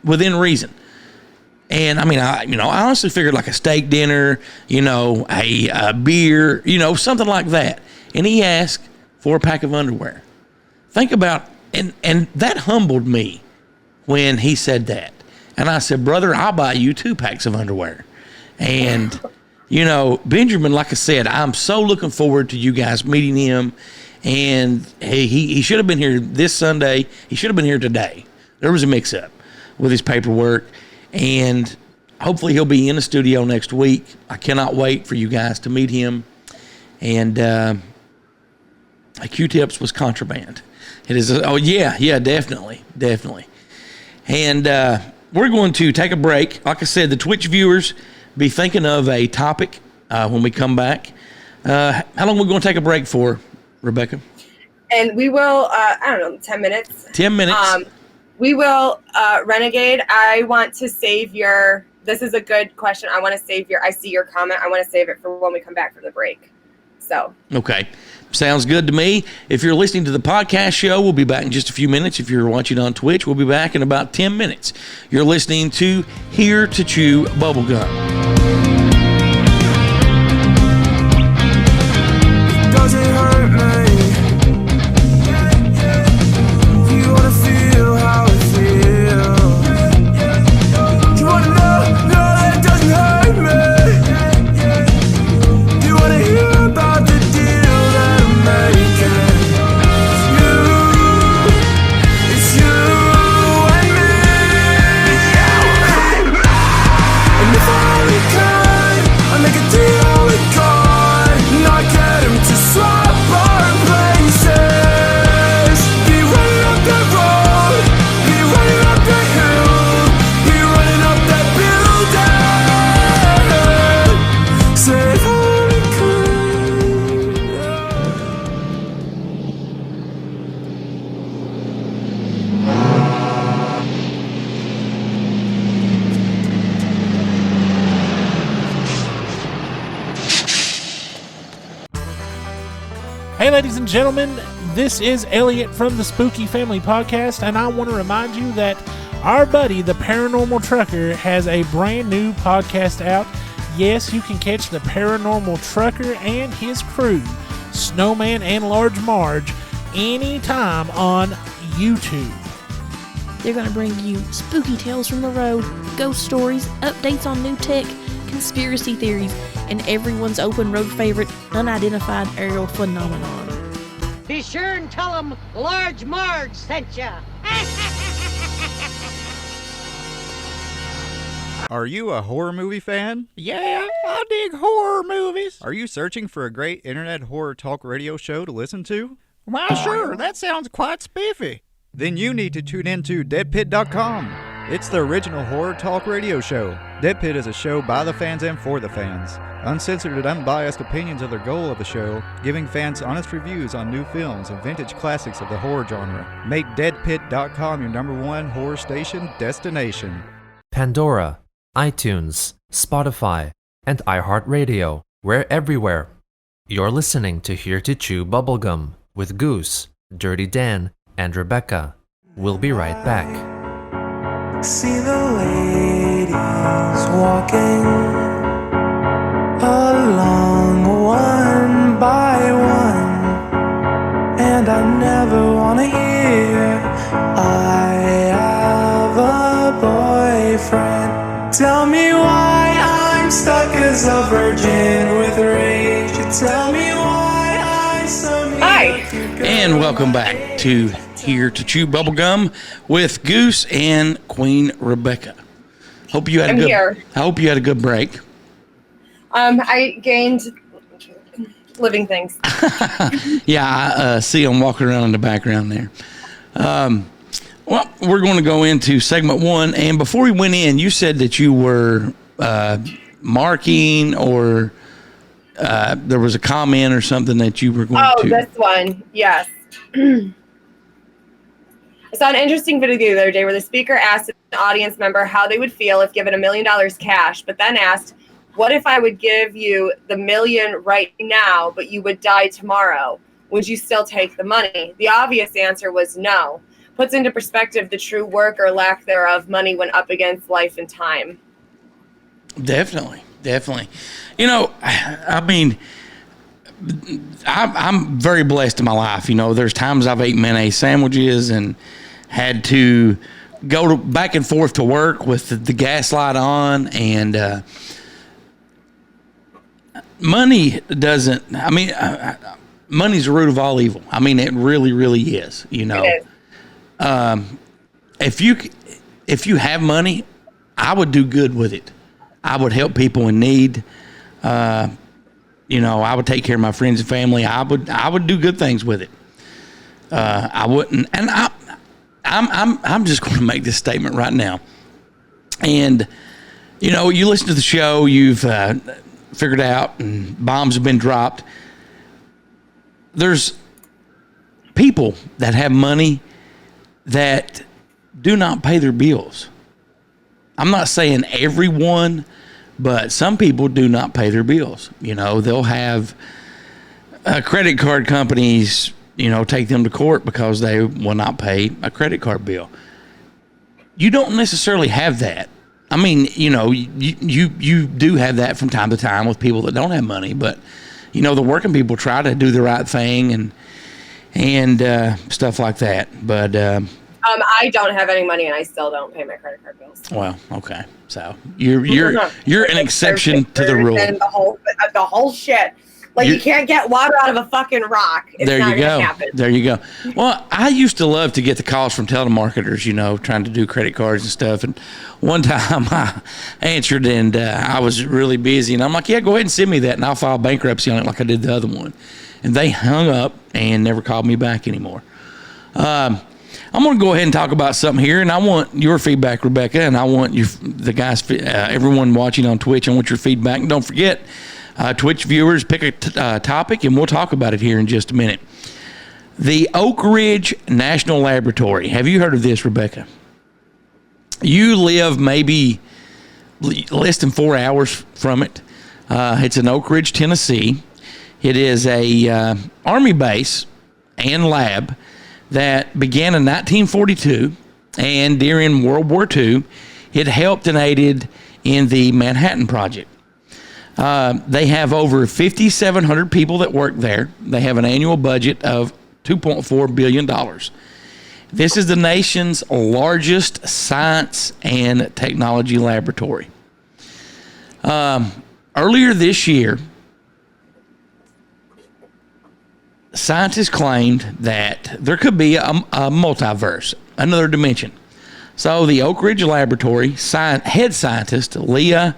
within reason. And I honestly figured like a steak dinner, a beer, something like that. And he asked for a pack of underwear. Think about, and that humbled me when he said that. And I said, brother, I'll buy you 2 packs of underwear. And, Benjamin, like I said, I'm so looking forward to you guys meeting him. And he should have been here this Sunday. He should have been here today. There was a mix-up with his paperwork. And hopefully he'll be in the studio next week. I cannot wait for you guys to meet him. And Q-tips was contraband. It is. Oh, yeah, definitely. And we're going to take a break. Like I said, the Twitch viewers, be thinking of a topic when we come back. How long are we going to take a break for, Rebecca? And we will, I don't know, 10 minutes. 10 minutes. We will, Renegade, I want to save your, this is a good question. I want to save I see your comment. I want to save it for when we come back from the break. So. Okay. Sounds good to me. If you're listening to the podcast show, we'll be back in just a few minutes. If you're watching on Twitch, we'll be back in about 10 minutes. You're listening to Here to Chew Bubblegum. Does it hurt me? Do you wanna feel how it feels? Do you wanna know that it doesn't hurt me? Do you wanna hear about the deal that I'm making? It's you and me. And if I only could, I'd make a deal with God, and I'd get him to swap our places. Be running up that road, be running up that hill, be running up that building. Say if I only Hey, ladies and gentlemen, this is Elliot from the Spooky Family Podcast, and I want to remind you that our buddy, the Paranormal Trucker, has a brand new podcast out. Yes, you can catch the Paranormal Trucker and his crew, Snowman and Large Marge, anytime on YouTube. They're going to bring you spooky tales from the road, ghost stories, updates on new tech, conspiracy theories, and everyone's open road favorite, unidentified aerial phenomenon. Be sure and tell them Large Marge sent ya. Are you a horror movie fan? Yeah, I dig horror movies. Are you searching for a great internet horror talk radio show to listen to? Why, sure, that sounds quite spiffy. Then you need to tune into deadpit.com. It's the original horror talk radio show. Dead Pit is a show by the fans and for the fans. Uncensored and unbiased opinions are the goal of the show, giving fans honest reviews on new films and vintage classics of the horror genre. Make deadpit.com your #1 horror station destination. Pandora, iTunes, Spotify, and iHeartRadio. We're everywhere. You're listening to Here to Chew Bubblegum with Goose, DirtyDan, and Rebecca. We'll be right back. see the ladies walking along one by one, and I never want to hear I have a boyfriend. Tell me why I'm stuck as a virgin with rage. Tell me why I suddenly And welcome back to Here to Chew Bubblegum with Goose and Queen Rebecca. Hope you had I'm a good. here. I hope you had a good break. I gained living things. Yeah, I see them walking around in the background there. Well, we're going to go into segment one. And before we went in, you said that you were marking or there was a comment or something that you were going to. Oh, this one. Yes. I saw an interesting video the other day where the speaker asked an audience member how they would feel if given $1 million cash, but then asked, what if I would give you the million right now, but you would die tomorrow? Would you still take the money? The obvious answer was no. Puts into perspective the true work or lack thereof money when up against life and time. Definitely. You know, I mean, I'm very blessed in my life. You know, there's times I've ate mayonnaise sandwiches and had to go back and forth to work with the gas light on, and money doesn't. I mean, money's the root of all evil. I mean, it really, really is. You know, if you have money, I would do good with it. I would help people in need. You know, I would take care of my friends and family. I would do good things with it. I wouldn't, and I'm just going to make this statement right now. And you know, you listen to the show, you've figured out, and bombs have been dropped. There's people that have money that do not pay their bills. I'm not saying everyone, but some people do not pay their bills. You know, they'll have credit card companies, you know, take them to court because they will not pay a credit card bill. You don't necessarily have that. I mean, you know, you do have that from time to time with people that don't have money, but you know, the working people try to do the right thing and stuff like that. But I don't have any money and I still don't pay my credit card bills. Well, okay, so you're an exception to the rule. And the whole shit. Like, you can't get water out of a fucking rock. It's there not you go. Gonna happen. There you go. Well, I used to love to get the calls from telemarketers, you know, trying to do credit cards and stuff. And one time I answered and I was really busy. And I'm like, yeah, go ahead and send me that and I'll file bankruptcy on it like I did the other one. And they hung up and never called me back anymore. I'm going to go ahead and talk about something here. And I want your feedback, Rebecca. And I want you, the guys, everyone watching on Twitch, I want your feedback. And don't forget, Twitch viewers, pick a topic and we'll talk about it here in just a minute. The Oak Ridge National Laboratory. Have you heard of this, Rebecca? You live maybe less than 4 hours from it. It's in Oak Ridge, Tennessee. It is a Army base and lab that began in 1942, and during World War II, it helped and aided in the Manhattan Project. They have over 5,700 people that work there. They have an annual budget of $2.4 billion. This is the nation's largest science and technology laboratory. Earlier this year, scientists claimed that there could be a multiverse, another dimension. So the Oak Ridge Laboratory head scientist, Leah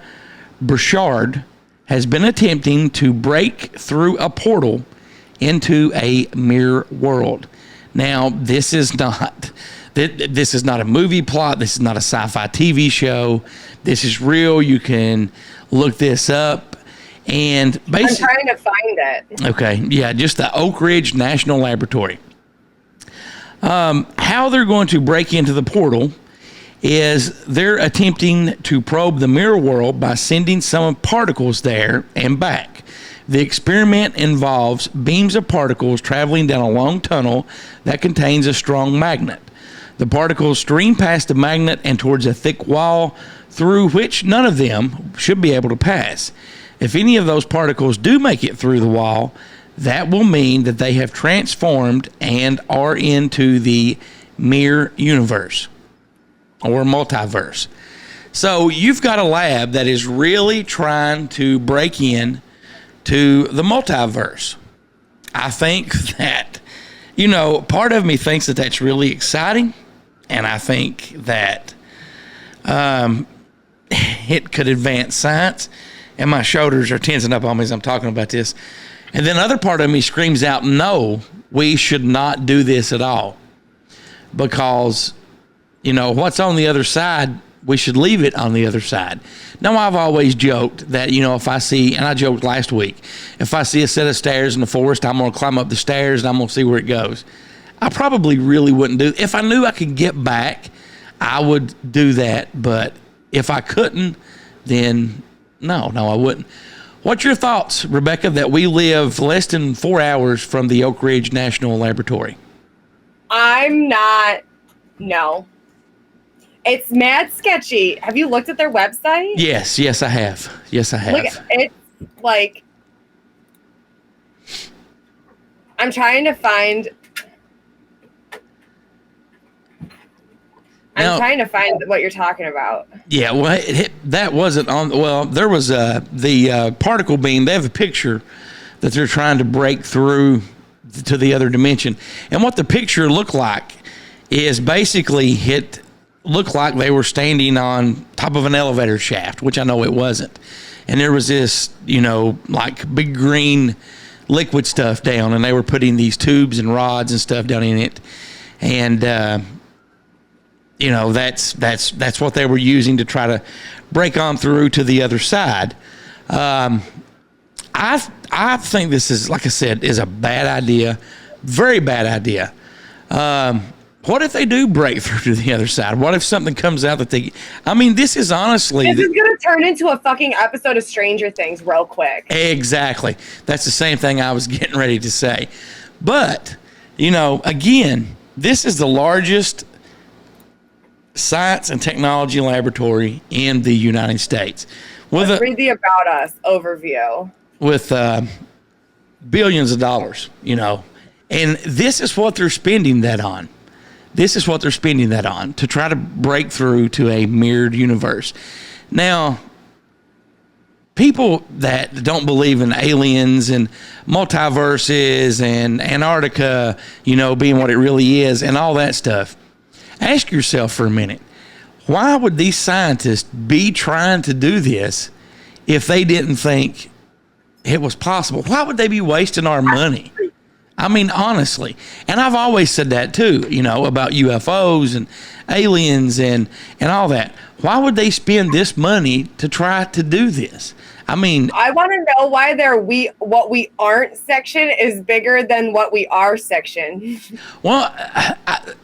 Prichard, has been attempting to break through a portal into a mirror world. Now, this is not a movie plot. This is not a sci-fi TV show. This is real. You can look this up. And basically, I'm trying to find it. Okay, yeah, just the Oak Ridge National Laboratory. How they're going to break into the portal is they're attempting to probe the mirror world by sending some particles there and back. The experiment involves beams of particles traveling down a long tunnel that contains a strong magnet. The particles stream past the magnet and towards a thick wall through which none of them should be able to pass. If any of those particles do make it through the wall, that will mean that they have transformed and are into the mirror universe or multiverse. So you've got a lab that is really trying to break in to the multiverse. I think that, you know, part of me thinks that that's really exciting, and I think that it could advance science, and my shoulders are tensing up on me as I'm talking about this. And then other part of me screams out, no, we should not do this at all, because, you know, what's on the other side, we should leave it on the other side. Now, I've always joked that, you know, if I see, and I joked last week, if I see a set of stairs in the forest, I'm going to climb up the stairs and I'm going to see where it goes. I probably really wouldn't do, if I knew I could get back, I would do that. But if I couldn't, then no, I wouldn't. What's your thoughts, Rebecca, that we live less than 4 hours from the Oak Ridge National Laboratory? No. It's mad sketchy. Have you looked at their website? Yes, I have. Look, it's like, I'm trying to find what you're talking about. Yeah, well, that wasn't on. Well, there was the particle beam. They have a picture that they're trying to break through to the other dimension, and what the picture looked like is basically looked like they were standing on top of an elevator shaft, which I know it wasn't, and there was this, you know, like big green liquid stuff down, and they were putting these tubes and rods and stuff down in it, and you know, that's what they were using to try to break on through to the other side. I think this is, like I said, is a bad idea, Very bad idea. What if they do break through to the other side? What if something comes out that this is honestly... This is going to turn into a fucking episode of Stranger Things real quick. Exactly. That's the same thing I was getting ready to say. But, again, this is the largest science and technology laboratory in the United States. Read the About Us overview. With billions of dollars, And this is what they're spending that on. This is what they're spending that on, to try to break through to a mirrored universe. Now, people that don't believe in aliens and multiverses and Antarctica, being what it really is and all that stuff, ask yourself for a minute, why would these scientists be trying to do this if they didn't think it was possible? Why would they be wasting our money? Honestly. And I've always said that too, about UFOs and aliens and all that. Why would they spend this money to try to do this? I want to know why their what we aren't section is bigger than what we are section. Well,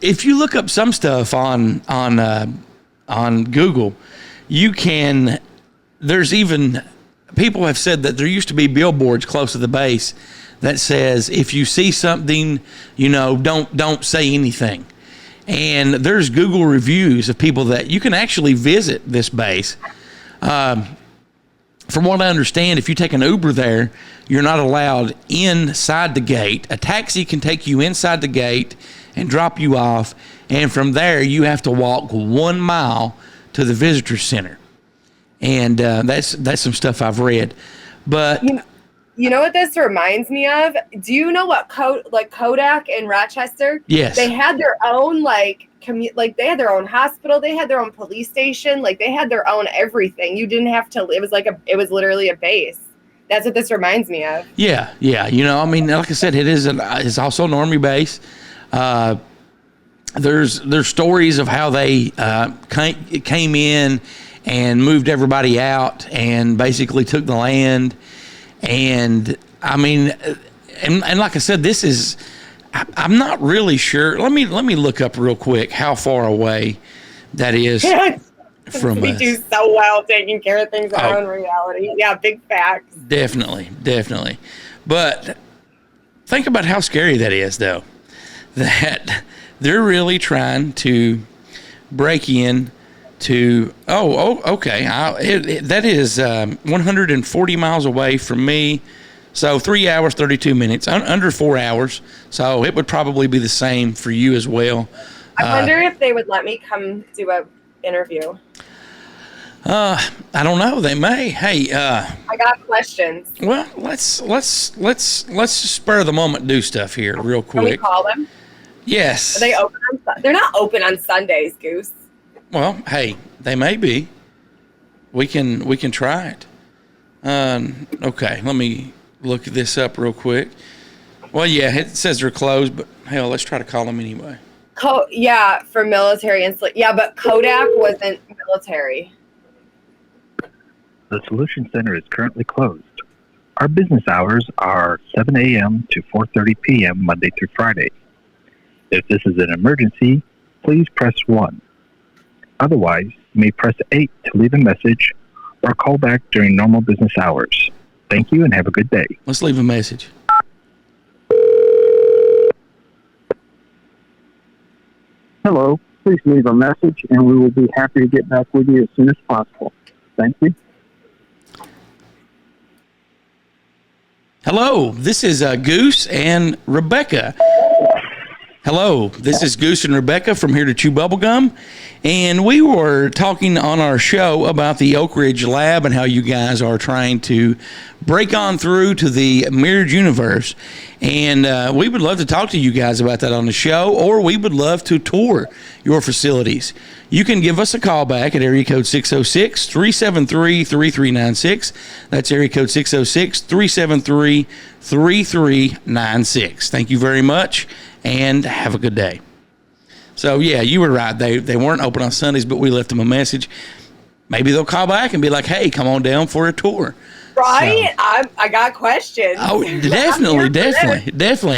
if you look up some stuff on Google, there's even people have said that there used to be billboards close to the base that says, if you see something, don't say anything. And there's Google reviews of people that you can actually visit this base. From what I understand, if you take an Uber there, you're not allowed inside the gate. A taxi can take you inside the gate and drop you off. And from there, you have to walk 1 mile to the visitor center. And that's some stuff I've read. But you know what this reminds me of? Do you know what Kodak in Rochester? Yes. They had their own they had their own hospital, they had their own police station, they had their own everything. You didn't have to. It was literally a base. That's what this reminds me of. Yeah. Like I said, it's also an army base. There's stories of how they came in and moved everybody out and basically took the land. And and like I said, this is, I'm not really sure. Let me look up real quick how far away that is from we us. do so well taking care of things in our own reality. Yeah, big facts. Definitely. But think about how scary that is, though, that they're really trying to break in to, okay. That is 140 miles away from me. So 3 hours, 32 minutes, under 4 hours. So it would probably be the same for you as well. I wonder if they would let me come do a interview. I don't know. They may. Hey, I got questions. Well, let's spur the moment do stuff here real quick. Can we call them? Yes. Are they open they're not open on Sundays, Goose. Well, hey, they may be. We can try it. Okay, let me look this up real quick. Well, yeah, it says they're closed, but hell, let's try to call them anyway. For military but Kodak wasn't military. The Solution Center is currently closed. Our business hours are 7 a.m. to 4:30 p.m. Monday through Friday. If this is an emergency, please press 1. Otherwise, you may press 8 to leave a message or call back during normal business hours. Thank you and have a good day. Let's leave a message. Hello, please leave a message and we will be happy to get back with you as soon as possible. Thank you. Hello, this is Goose and Rebecca. Hello, this is Goose and Rebecca from Here to Chew Bubblegum, and we were talking on our show about the Oak Ridge Lab and how you guys are trying to break on through to the mirrored universe, and we would love to talk to you guys about that on the show, or we would love to tour your facilities. You can give us a call back at area code 606-373-3396. That's area code 606-373-3396. Thank you very much. And have a good day. So, yeah, you were right. They weren't open on Sundays, but we left them a message. Maybe they'll call back and be like, hey, come on down for a tour. Right? I got questions. Oh, definitely.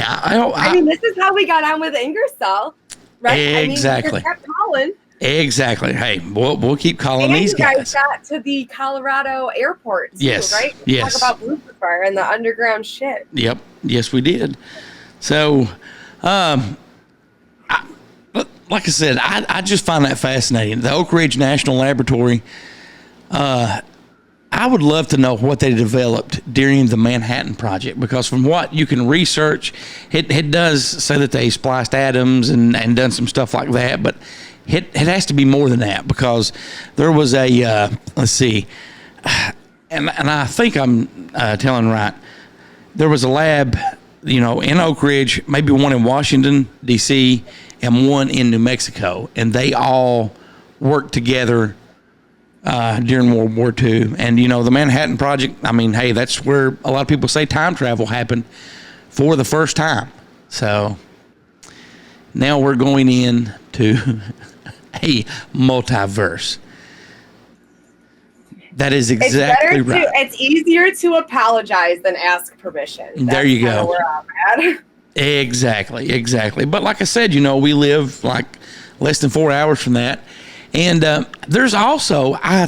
I mean, this is how we got on with Ingersoll, right? Exactly. I mean, we just kept calling. Exactly. Hey, we'll keep calling And these you guys guys. got to the Colorado airport, too, Yes, right? yes. Talk about Lucifer and the underground shit. Yep. Yes, we did. So, like I said, I just find that fascinating. The Oak Ridge National Laboratory, I would love to know what they developed during the Manhattan Project, because from what you can research, it does say that they spliced atoms and done some stuff like that, but it has to be more than that, because there was a, let's see, and I think I'm telling right, there was a lab, in Oak Ridge, maybe one in Washington, D.C., and one in New Mexico, and they all worked together during World War II. And, the Manhattan Project, I mean, hey, that's where a lot of people say time travel happened for the first time. So now we're going into a multiverse. That is exactly right. It's easier to apologize than ask permission. There you go. Where I'm at. Exactly. But like I said, we live like less than 4 hours from that. And there's also, I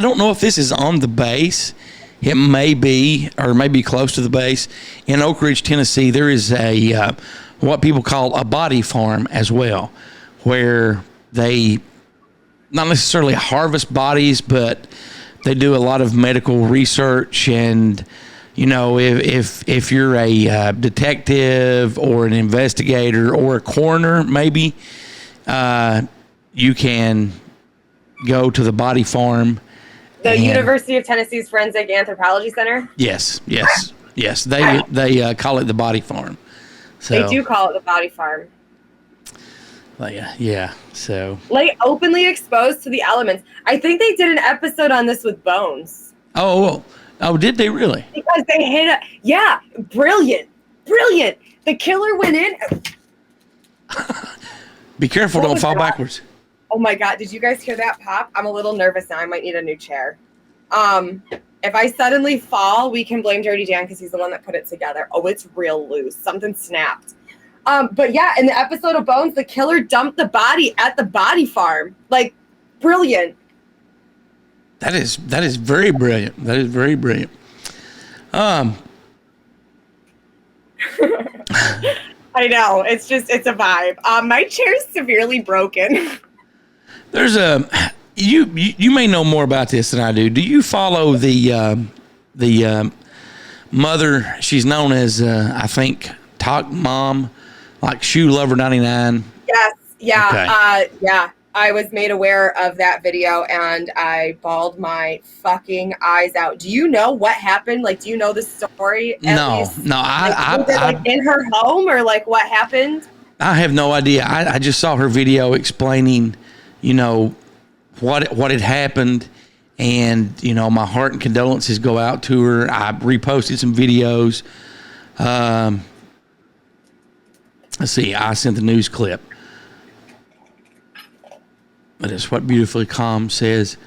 don't know if this is on the base. It may be, or maybe close to the base. In Oak Ridge, Tennessee, there is a what people call a body farm as well, where they not necessarily harvest bodies, but they do a lot of medical research. And if you're a detective or an investigator or a coroner, maybe you can go to the body farm. The University of Tennessee's Forensic Anthropology Center? Yes. They call it the body farm. So they do call it the body farm. Yeah. So like openly exposed to the elements. I think they did an episode on this with Bones. Oh, did they really? Because they hit brilliant. The killer went in. Be careful, don't fall backwards. Oh my God, did you guys hear that pop? I'm a little nervous now. I might need a new chair. If I suddenly fall, we can blame Dirty Dan because he's the one that put it together. Oh, it's real loose. Something snapped. But yeah, in the episode of Bones, the killer dumped the body at the body farm. Like, brilliant. That is very brilliant. That is very brilliant. I know. It's a vibe. My chair's severely broken. There's you may know more about this than I do. Do you follow the mother? She's known as I think Talk Mom, like Shoe Lover 99. Yes. Yeah. Okay. Yeah. I was made aware of that video and I bawled my fucking eyes out. Do you know what happened? Like, do you know the story? No. Was it in her home or like what happened? I have no idea. I just saw her video explaining, what had happened, and my heart and condolences go out to her. I reposted some videos. Let's see. I sent the news clip. But it's what Beautifully Calm says.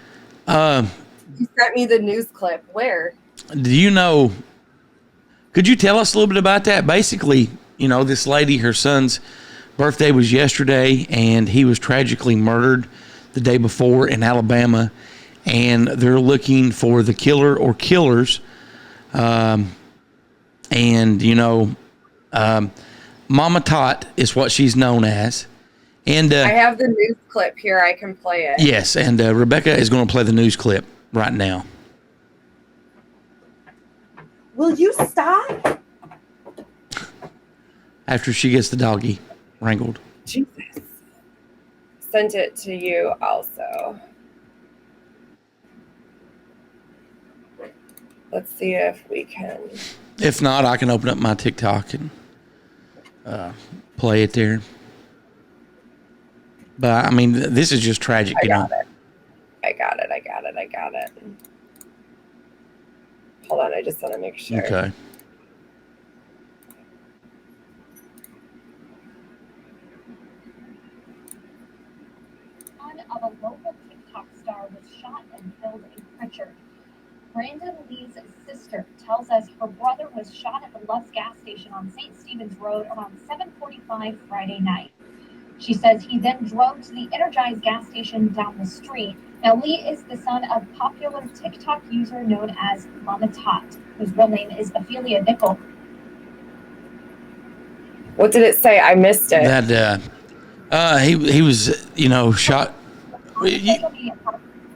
You sent me the news clip. Where? Do you know? Could you tell us a little bit about that? Basically, this lady, her son's birthday was yesterday, and he was tragically murdered the day before in Alabama, and they're looking for the killer or killers. Mama Tot is what she's known as. And I have the news clip here. I can play it. Yes, and Rebecca is going to play the news clip right now. Will you stop? After she gets the doggy wrangled. Jesus. Sent it to you also. Let's see if we can. If not, I can open up my TikTok and play it there. But, I mean, this is just tragic, I got it. Hold on, I just want to make sure. Okay. Of a local TikTok star was shot and killed in Prichard. Randon Lee's sister tells us her brother was shot at the Love's gas station on St. Stephen's Road around 7:45 Friday night. She says he then drove to the Energized gas station down the street. Now, Lee is the son of popular TikTok user known as Mama Tot, whose real name is Ophelia Nickel. What did it say? I missed it. That he was, shot.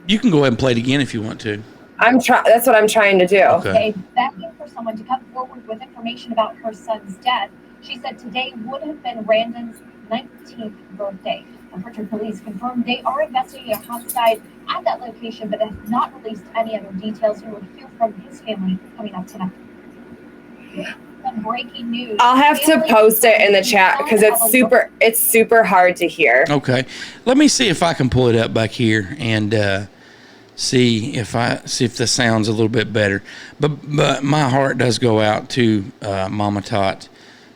You can go ahead and play it again if you want to. That's what I'm trying to do. Okay. Begging for someone to come forward with information about her son's death. She said today would have been Randon's 19th birthday. And Prichard Police confirmed they are investigating a homicide at that location, but have not released any other details. We will hear from his family coming up tonight. Some breaking news. I'll have to post it in the chat because it's super hard to hear. Okay. Let me see if I can pull it up back here and see if the sound's a little bit better. But my heart does go out to Mama Tot.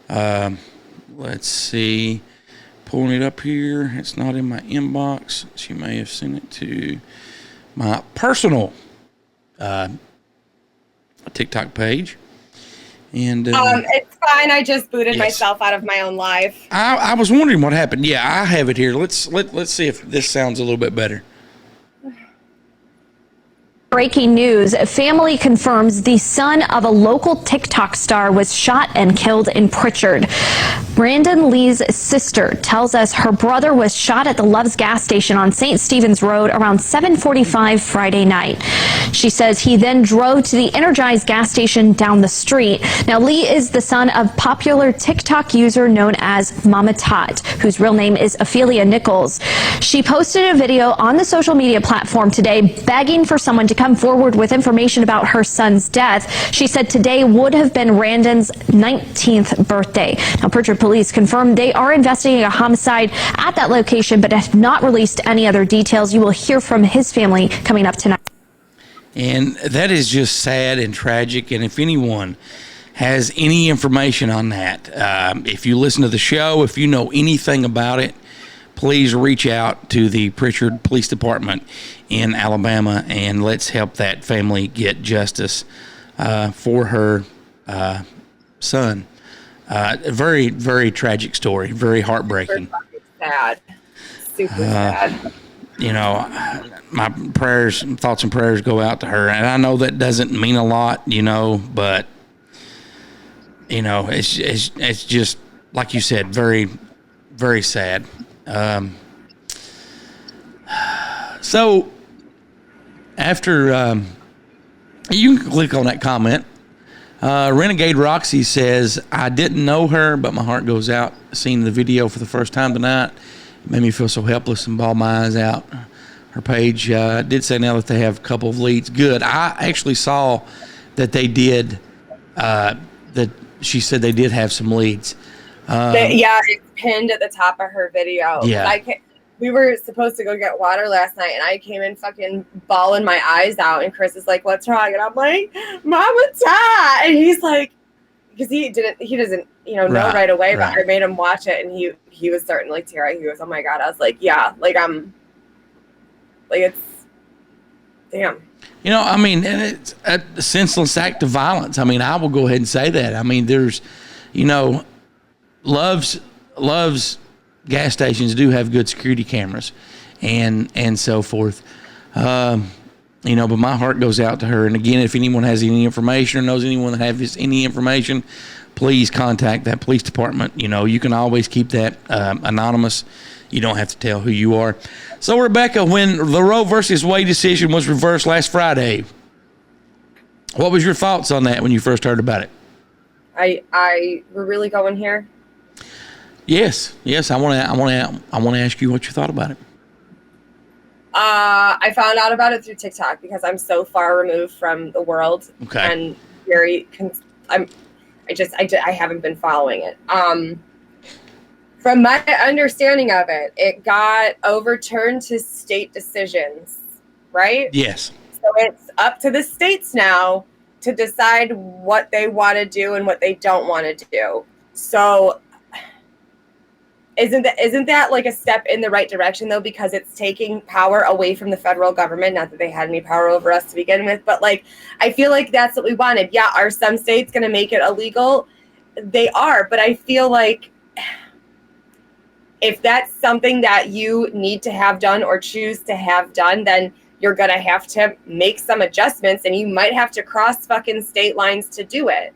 Let's see. Pulling it up here. It's not in my inbox. She may have sent it to my personal TikTok page. And it's fine. I just booted myself out of my own live. I was wondering what happened. Yeah, I have it here. Let's see if this sounds a little bit better. Breaking news. Family confirms the son of a local TikTok star was shot and killed in Prichard. Randon Lee's sister tells us her brother was shot at the Love's gas station on St. Stephen's Road around 7:45 Friday night. She says he then drove to the Energized gas station down the street. Now, Lee is the son of popular TikTok user known as Mama Tot, whose real name is Ophelia Nichols. She posted a video on the social media platform today begging for someone to come forward with information about her son's death. She said today would have been Randon's 19th birthday. Now, Prichard Police confirmed they are investigating a homicide at that location, but have not released any other details. You will hear from his family coming up tonight. And that is just sad and tragic. And if anyone has any information on that, if you listen to the show, if you know anything about it, please reach out to the Prichard Police Department in Alabama, and let's help that family get justice for her son. A very, very tragic story, very heartbreaking. Sad. Super sad. My thoughts and prayers go out to her. And I know that doesn't mean a lot, but, it's just, like you said, very, very sad. So after you can click on that comment. Renegade Roxy says, I didn't know her, but my heart goes out seeing the video for the first time tonight. It made me feel so helpless and bawl my eyes out. Her page did say now that they have a couple of leads. Good. I actually saw that they did, that she said they did have some leads. It's pinned at the top of her video. Yeah. We were supposed to go get water last night, and I came in fucking bawling my eyes out, and Chris is like, what's wrong? And I'm like, Mama Tot! And he's like, because he doesn't know right away, but I made him watch it, and he was starting to like tear out. He goes, oh my God. I was like, yeah, it's, damn. And it's a senseless act of violence. I will go ahead and say that. There's, Love's gas stations do have good security cameras and so forth. But my heart goes out to her. And again, if anyone has any information or knows anyone that has any information, please contact that police department. You can always keep that anonymous. You don't have to tell who you are. So, Rebecca, when the Roe versus Wade decision was reversed last Friday, what was your thoughts on that when you first heard about it? We're really going here? Yes. I want to ask you what you thought about it. I found out about it through TikTok because I'm so far removed from the world. Okay. And I haven't been following it. From my understanding of it, it got overturned to state decisions, right? Yes. So it's up to the states now to decide what they want to do and what they don't want to do. So Isn't that like a step in the right direction though? Because it's taking power away from the federal government. Not that they had any power over us to begin with, but like, I feel like that's what we wanted. Yeah, are some states going to make it illegal? They are, but I feel like if that's something that you need to have done or choose to have done, then you're going to have to make some adjustments, and you might have to cross fucking state lines to do it.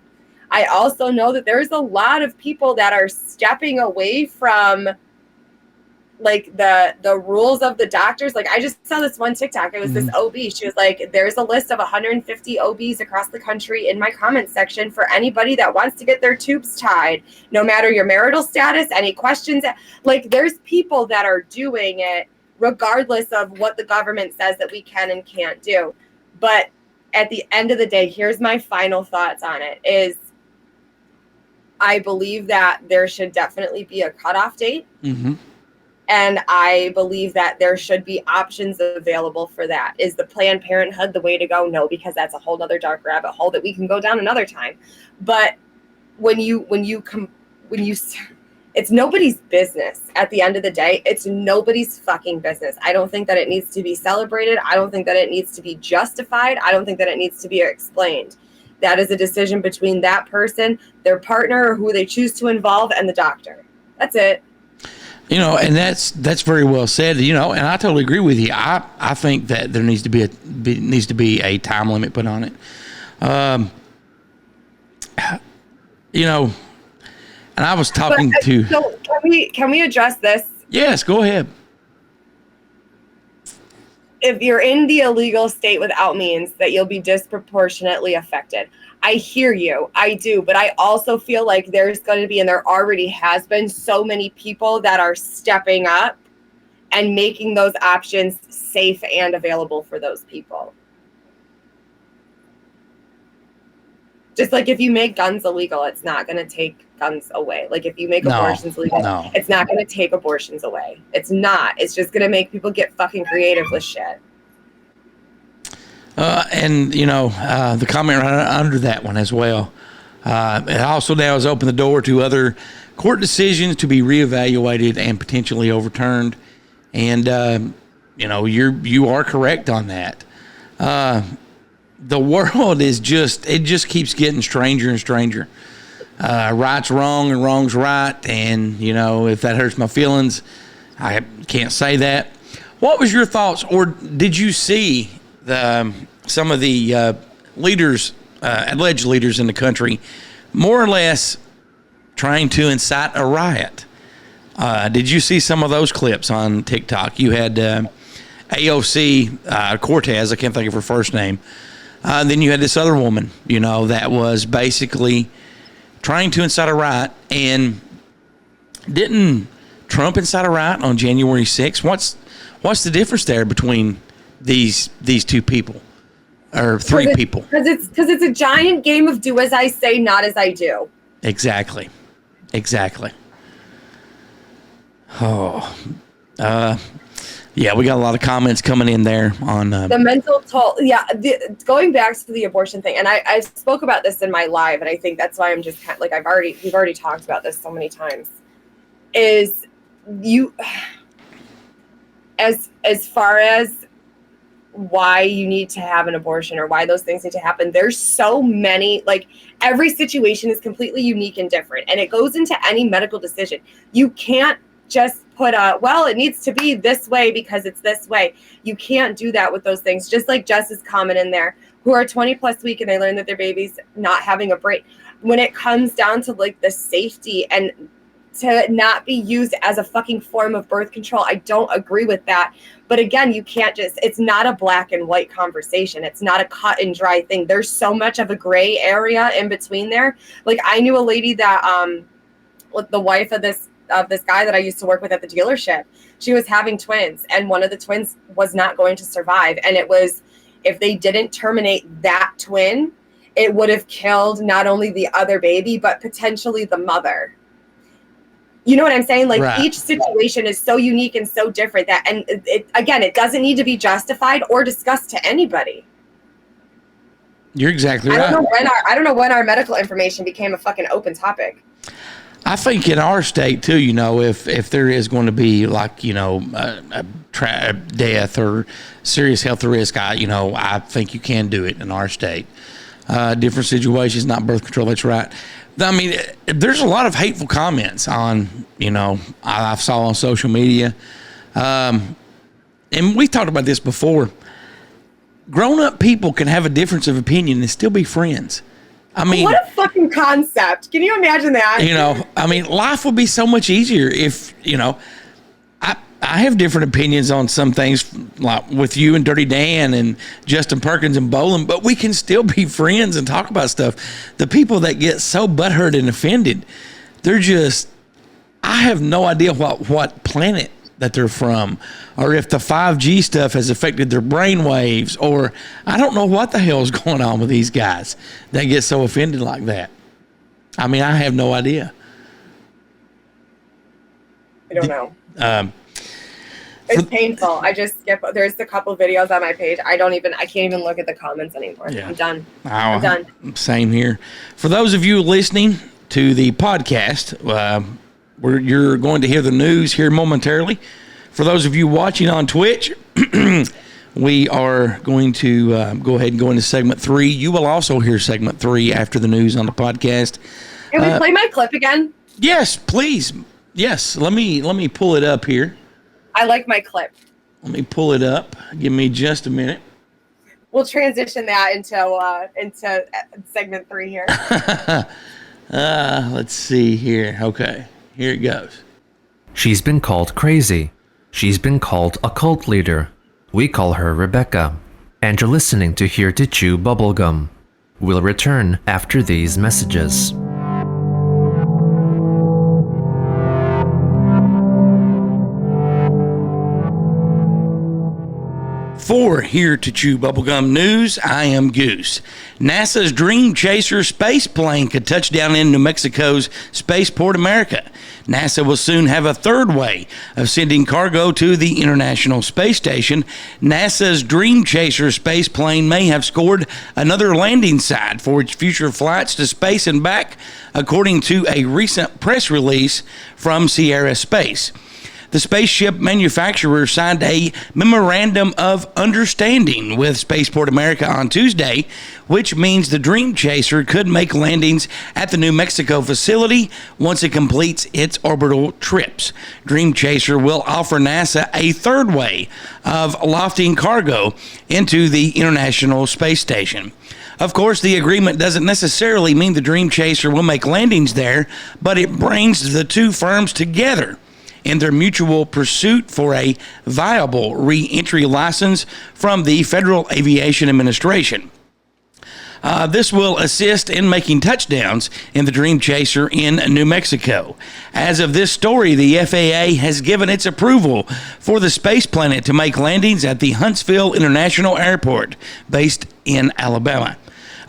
I also know that there's a lot of people that are stepping away from like the rules of the doctors. Like I just saw this one TikTok. It was this OB. She was like, there's a list of 150 OBs across the country in my comment section for anybody that wants to get their tubes tied, no matter your marital status, any questions. Like there's people that are doing it regardless of what the government says that we can and can't do. But at the end of the day, here's my final thoughts on it is I believe that there should definitely be a cutoff date. Mm-hmm. And I believe that there should be options available for that. Is the Planned Parenthood the way to go? No, because that's a whole other dark rabbit hole that we can go down another time. But it's nobody's business at the end of the day. It's nobody's fucking business. I don't think that it needs to be celebrated. I don't think that it needs to be justified. I don't think that it needs to be explained. That is a decision between that person, their partner, or who they choose to involve, and the doctor. That's it. You know, and that's very well said. You know, and I totally agree with you. I think that there needs to be a time limit put on it. You know, and I was talking to. So can we address this? Yes, go ahead. If you're in the illegal state without means, that you'll be disproportionately affected. I hear you. I do. But I also feel like there's going to be, and there already has been, so many people that are stepping up and making those options safe and available for those people. Just like if you make guns illegal, it's not going to take guns away. Like if you make abortions illegal, it's not going to take abortions away. It's not. It's just going to make people get fucking creative with shit. And, you know, the comment right under that one as well. It also now has opened the door to other court decisions to be reevaluated and potentially overturned. And, you know, you are correct on that. The world is it just keeps getting stranger and stranger. Right's wrong and wrong's right. And, you know, if that hurts my feelings, I can't say that. What was your thoughts, or did you see some of the leaders, alleged leaders in the country, more or less trying to incite a riot? Did you see some of those clips on TikTok? You had AOC Cortez, I can't think of her first name. Then you had this other woman, you know, that was basically trying to incite a riot. And didn't Trump incite a riot on January 6th? What's the difference there between these two people, or three people? Because it's a giant game of do as I say, not as I do. Exactly. Oh, yeah, we got a lot of comments coming in there on the mental toll. Yeah, going back to the abortion thing, and I spoke about this in my live, and I think that's why I'm just kind of, like we've already talked about this so many times. Is you as far as why you need to have an abortion or why those things need to happen, there's so many, like every situation is completely unique and different, and it goes into any medical decision. You can't just put it needs to be this way because it's this way. You can't do that with those things. Just like Jess's comment in there, who are 20 plus week and they learn that their baby's not having a brain. When it comes down to like the safety and to not be used as a fucking form of birth control, I don't agree with that. But again, you can't it's not a black and white conversation. It's not a cut and dry thing. There's so much of a gray area in between there. Like I knew a lady that, the wife of this guy that I used to work with at the dealership, she was having twins, and one of the twins was not going to survive. And it was, if they didn't terminate that twin, it would have killed not only the other baby, but potentially the mother. You know what I'm saying? Like Each situation is so unique and so different that, and it doesn't need to be justified or discussed to anybody. You're exactly right. I don't know when our medical information became a fucking open topic. I think in our state too, if there is going to be like, a death or serious health risk, I think you can do it in our state. Different situations, not birth control. That's right. I mean, there's a lot of hateful comments on, I saw on social media. And we talked about this before. Grown-up people can have a difference of opinion and still be friends. I mean, what a fucking concept. Can you imagine that? Life would be so much easier if, I have different opinions on some things, like with you and DirtyDan and Justin Perkins and Bolin, but we can still be friends and talk about stuff. The people that get so butthurt and offended, I have no idea what planet that they're from, or if the 5G stuff has affected their brain waves, or I don't know what the hell is going on with these guys that get so offended like that. I mean, I have no idea. I don't know. It's painful. I just skip. There's a couple videos on my page. I can't even look at the comments anymore. Yeah. I'm done. I'm done. Same here. For those of you listening to the podcast, you're going to hear the news here momentarily. For those of you watching on Twitch, we are going to go ahead and go into segment 3. You will also hear segment 3 after the news on the podcast. Can we play my clip again? Yes, please. Yes. Let me pull it up here. I like my clip. Let me pull it up. Give me just a minute. We'll transition that into segment 3 here. Let's see here. Okay, here it goes. She's been called crazy. She's been called a cult leader. We call her Rebecca. And you're listening to Here to Chew Bubblegum. We'll return after these messages. For Here to Chew Bubblegum News, I am Goose. NASA's Dream Chaser space plane could touch down in New Mexico's Spaceport America. NASA will soon have a third way of sending cargo to the International Space Station. NASA's Dream Chaser space plane may have scored another landing site for its future flights to space and back, according to a recent press release from Sierra Space. The spaceship manufacturer signed a memorandum of understanding with Spaceport America on Tuesday, which means the Dream Chaser could make landings at the New Mexico facility once it completes its orbital trips. Dream Chaser will offer NASA a third way of lofting cargo into the International Space Station. Of course, the agreement doesn't necessarily mean the Dream Chaser will make landings there, but it brings the two firms together in their mutual pursuit for a viable re-entry license from the Federal Aviation Administration. This will assist in making touchdowns in the Dream Chaser in New Mexico. As of this story, the FAA has given its approval for the Space Planet to make landings at the Huntsville International Airport, based in Alabama.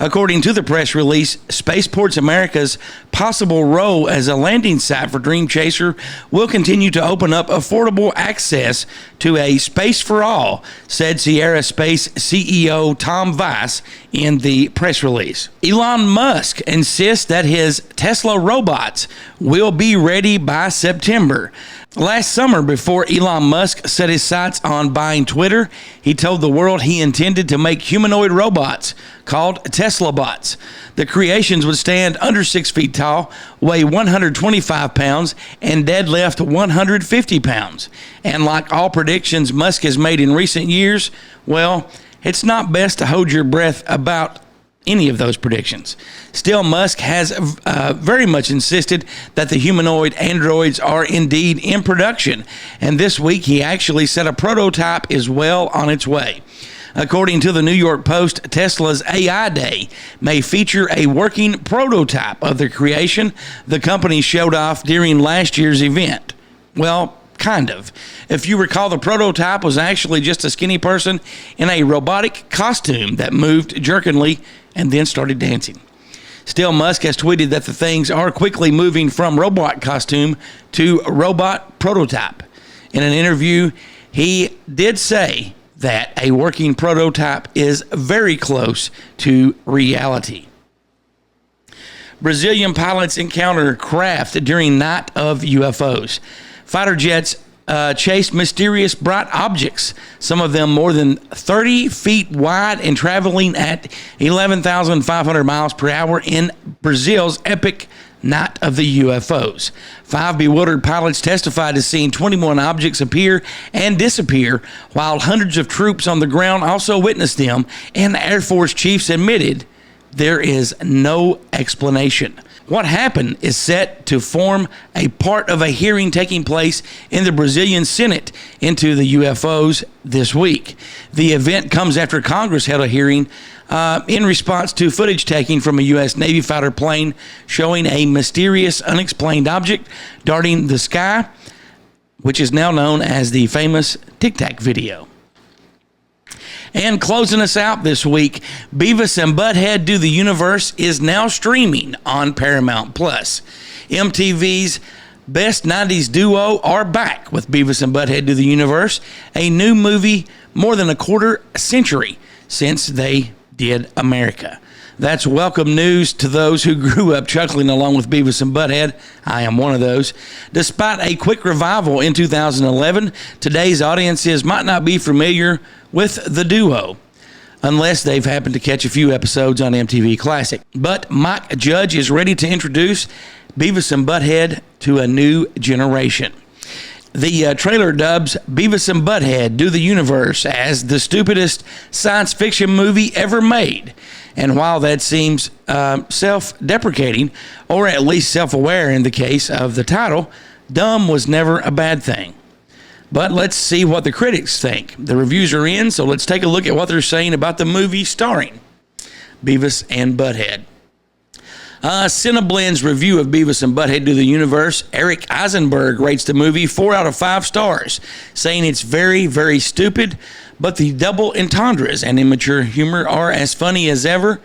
According to the press release, Spaceports America's possible role as a landing site for Dream Chaser will continue to open up affordable access to a space for all, said Sierra Space CEO Tom Weiss in the press release. Elon Musk insists that his Tesla robots will be ready by September. Last summer, before Elon Musk set his sights on buying Twitter, he told the world he intended to make humanoid robots called Tesla bots. The creations would stand under 6 feet tall, weigh 125 pounds, and deadlift 150 pounds. And like all predictions Musk has made in recent years, well, it's not best to hold your breath about any of those predictions. Still, Musk has very much insisted that the humanoid androids are indeed in production, and this week he actually said a prototype is well on its way. According to the New York Post, Tesla's AI Day may feature a working prototype of the creation the company showed off during last year's event. Well, kind of. If you recall, the prototype was actually just a skinny person in a robotic costume that moved jerkingly and then started dancing. Still, Musk has tweeted that the things are quickly moving from robot costume to robot prototype. In an interview, he did say that a working prototype is very close to reality. Brazilian pilots encounter craft during night of UFOs. Fighter jets chased mysterious bright objects, some of them more than 30 feet wide and traveling at 11,500 miles per hour in Brazil's epic Night of the UFOs. 5 bewildered pilots testified to seeing 21 objects appear and disappear, while hundreds of troops on the ground also witnessed them, and Air Force chiefs admitted there is no explanation. What happened is set to form a part of a hearing taking place in the Brazilian Senate into the UFOs this week. The event comes after Congress held a hearing in response to footage taken from a U.S. Navy fighter plane showing a mysterious, unexplained object darting the sky, which is now known as the famous Tic Tac video. And closing us out this week, Beavis and Butthead Do the Universe is now streaming on Paramount+. MTV's Best 90s Duo are back with Beavis and Butthead Do the Universe, a new movie more than a quarter century since they did America. That's welcome news to those who grew up chuckling along with Beavis and Butthead. I am one of those. Despite a quick revival in 2011, today's audiences might not be familiar with the duo, unless they've happened to catch a few episodes on MTV Classic. But Mike Judge is ready to introduce Beavis and Butthead to a new generation. The trailer dubs Beavis and Butthead Do the Universe as the stupidest science fiction movie ever made. And while that seems self-deprecating, or at least self-aware in the case of the title, dumb was never a bad thing. But let's see what the critics think. The reviews are in, so let's take a look at what they're saying about the movie starring Beavis and Butthead. Cineblend's review of Beavis and Butthead Do the Universe, Eric Eisenberg rates the movie 4 out of 5 stars, saying it's very, very stupid, but the double entendres and immature humor are as funny as ever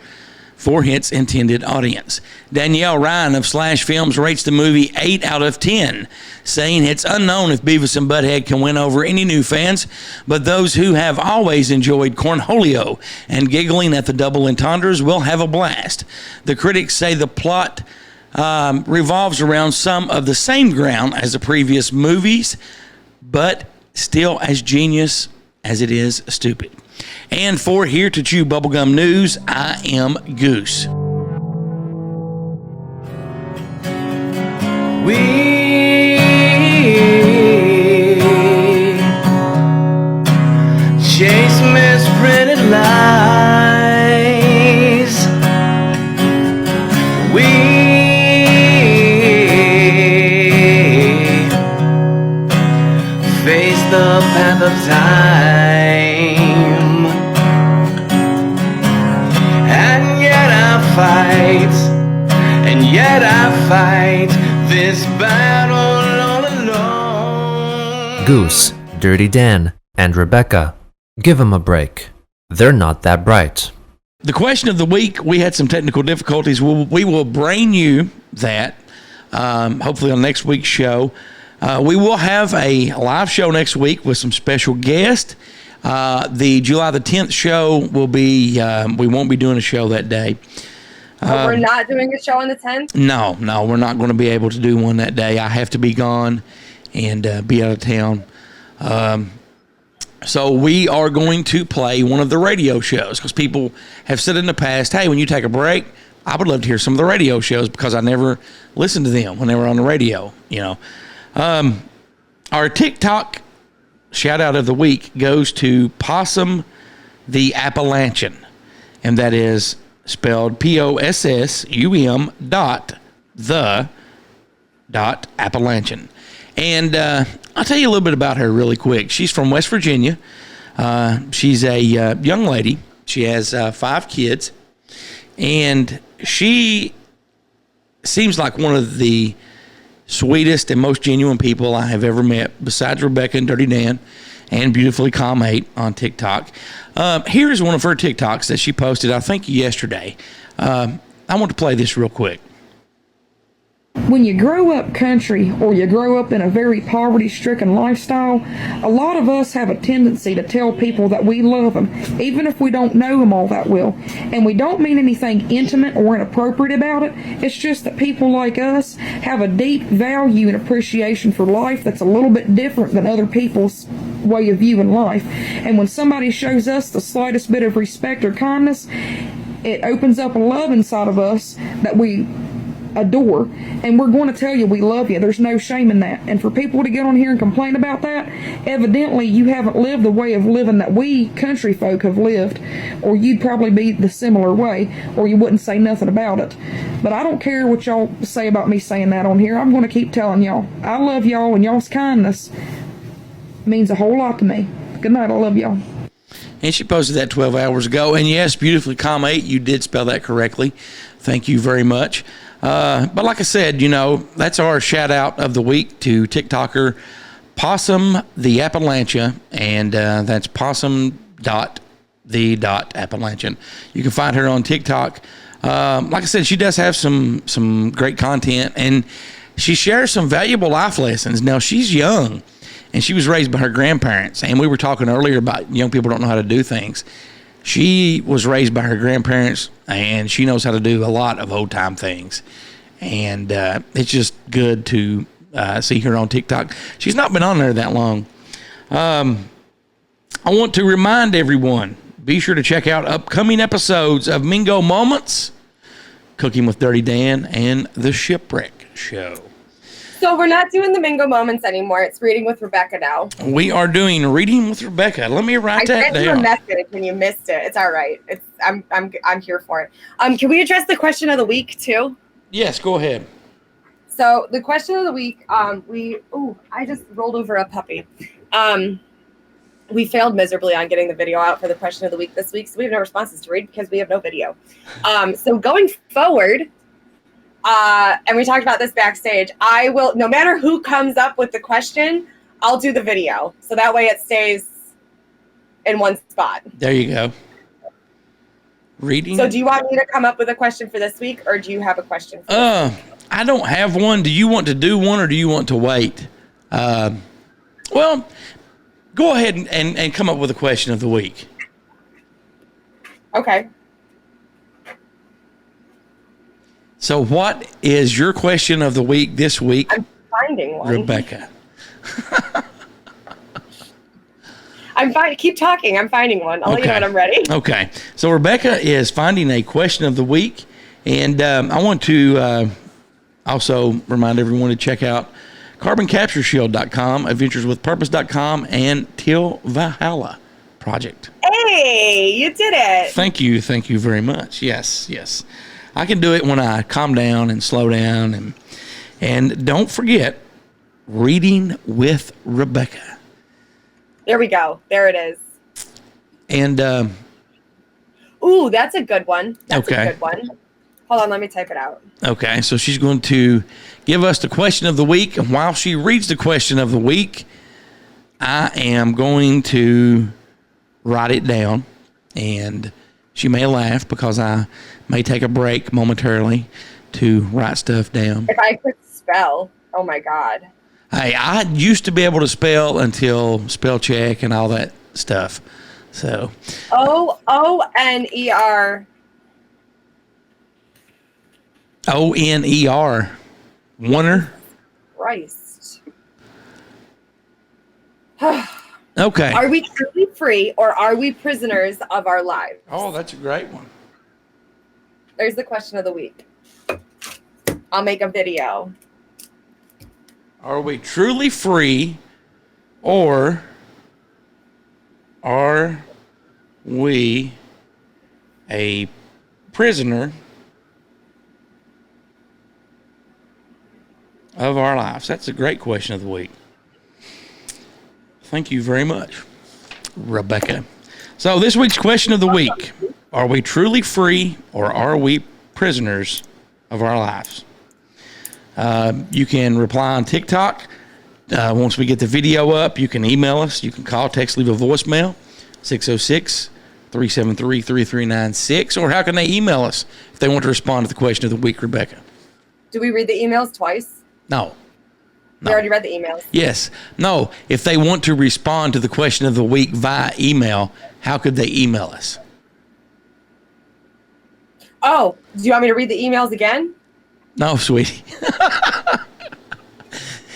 for its intended audience. Danielle Ryan of Slash Films rates the movie 8 out of 10, saying it's unknown if Beavis and Butthead can win over any new fans, but those who have always enjoyed cornholio and giggling at the double entendres will have a blast. The critics say the plot revolves around some of the same ground as the previous movies, but still as genius as it is stupid. And for Here to Chew Bubblegum News, I am Goose. We chase misprinted lies. We face the path of time. And yet I fight this battle all alone. Goose, DirtyDan, and Rebecca. Give them a break. They're not that bright. The question of the week, we had some technical difficulties. We will bring you that hopefully on next week's show. We will have a live show next week with some special guests. The July the 10th show will be, we won't be doing a show that day. We're not doing a show on the 10th? No, we're not going to be able to do one that day. I have to be gone and be out of town. So we are going to play one of the radio shows because people have said in the past, hey, when you take a break, I would love to hear some of the radio shows because I never listened to them when they were on the radio, you know. Our TikTok shout out of the week goes to Possum the Appalachian, and that is spelled POSSUM dot Appalachian. And I'll tell you a little bit about her really quick. She's from West Virginia. She's a young lady. She has 5 kids. And she seems like one of the sweetest and most genuine people I have ever met, besides Rebecca and DirtyDan and Beautifully Calm 8 on TikTok. Here's one of her TikToks that she posted, I think, yesterday. I want to play this real quick. when you grow up country or you grow up in a very poverty-stricken lifestyle, a lot of us have a tendency to tell people that we love them, even if we don't know them all that well. And we don't mean anything intimate or inappropriate about it. It's just that people like us have a deep value and appreciation for life that's a little bit different than other people's way of viewing life. And when somebody shows us the slightest bit of respect or kindness, it opens up a love inside of us that we adore, and we're going to tell you we love you. There's no shame in that. And for people to get on here and complain about that, evidently you haven't lived the way of living that we country folk have lived, or you'd probably be the similar way, or you wouldn't say nothing about it. But I don't care what y'all say about me saying that on here. I'm going to keep telling y'all I love y'all, and y'all's kindness means a whole lot to me. Good night. I love y'all. And she posted that 12 hours ago. And yes, beautifully, comma 8, you did spell that correctly. Thank you very much. But like I said, you know, that's our shout out of the week to TikToker Possum the Appalachian, and that's possum.the.appalachian. You can find her on TikTok. Like I said, she does have some great content, and she shares some valuable life lessons. Now, she's young, and she was raised by her grandparents, and we were talking earlier about young people don't know how to do things. She was raised by her grandparents, and she knows how to do a lot of old-time things. And it's just good to see her on TikTok. She's not been on there that long. I want to remind everyone, be sure to check out upcoming episodes of Mingo Moments, Cooking with Dirty Dan, and The Shipwreck Show. So we're not doing the Mingo Moments anymore. It's Reading with Rebecca now. We are doing Reading with Rebecca. Let me write that down. I sent you a message when you missed it. It's all right. I'm here for it. Can we address the question of the week too? Yes, go ahead. So the question of the week, I just rolled over a puppy. We failed miserably on getting the video out for the question of the week this week, so we have no responses to read because we have no video. So going forward. And we talked about this backstage. I will, no matter who comes up with the question, I'll do the video. So that way it stays in one spot. There you go. Reading. So do you want me to come up with a question for this week, or do you have a question for this week? I don't have one. Do you want to do one, or do you want to wait? Well, go ahead and come up with a question of the week. Okay. So what is your question of the week this week? I'm finding one. Rebecca. I'm fine. Keep talking. I'm finding one. I'll let you know when I'm ready. Okay. So Rebecca is finding a question of the week. And I want to also remind everyone to check out CarbonCaptureShield.com, AdventuresWithPurpose.com, and Till Valhalla Project. Hey, you did it. Thank you. Thank you very much. Yes, yes. I can do it when I calm down and slow down. And don't forget, Reading with Rebecca. There we go. There it is. And ooh, that's a good one. That's okay. a good one. Hold on, let me type it out. Okay, so she's going to give us the question of the week. And while she reads the question of the week, I am going to write it down. And she may laugh because I may take a break momentarily to write stuff down. If I could spell, oh my God. Hey, I used to be able to spell until spell check and all that stuff. So O-N-E-R. O-N-E-R. Wonder. Christ. Okay. Are we truly free, or are we prisoners of our lives? Oh, that's a great one. There's the question of the week. I'll make a video. Are we truly free, or are we a prisoner of our lives? That's a great question of the week. Thank you very much, Rebecca. So this week's question of the week: are we truly free, or are we prisoners of our lives? You can reply on TikTok. Once we get the video up, you can email us. You can call, text, leave a voicemail, 606-373-3396. Or how can they email us if they want to respond to the question of the week, Rebecca? Do we read the emails twice? No. We already read the emails. Yes. No. If they want to respond to the question of the week via email, how could they email us? Oh, do you want me to read the emails again? No, sweetie.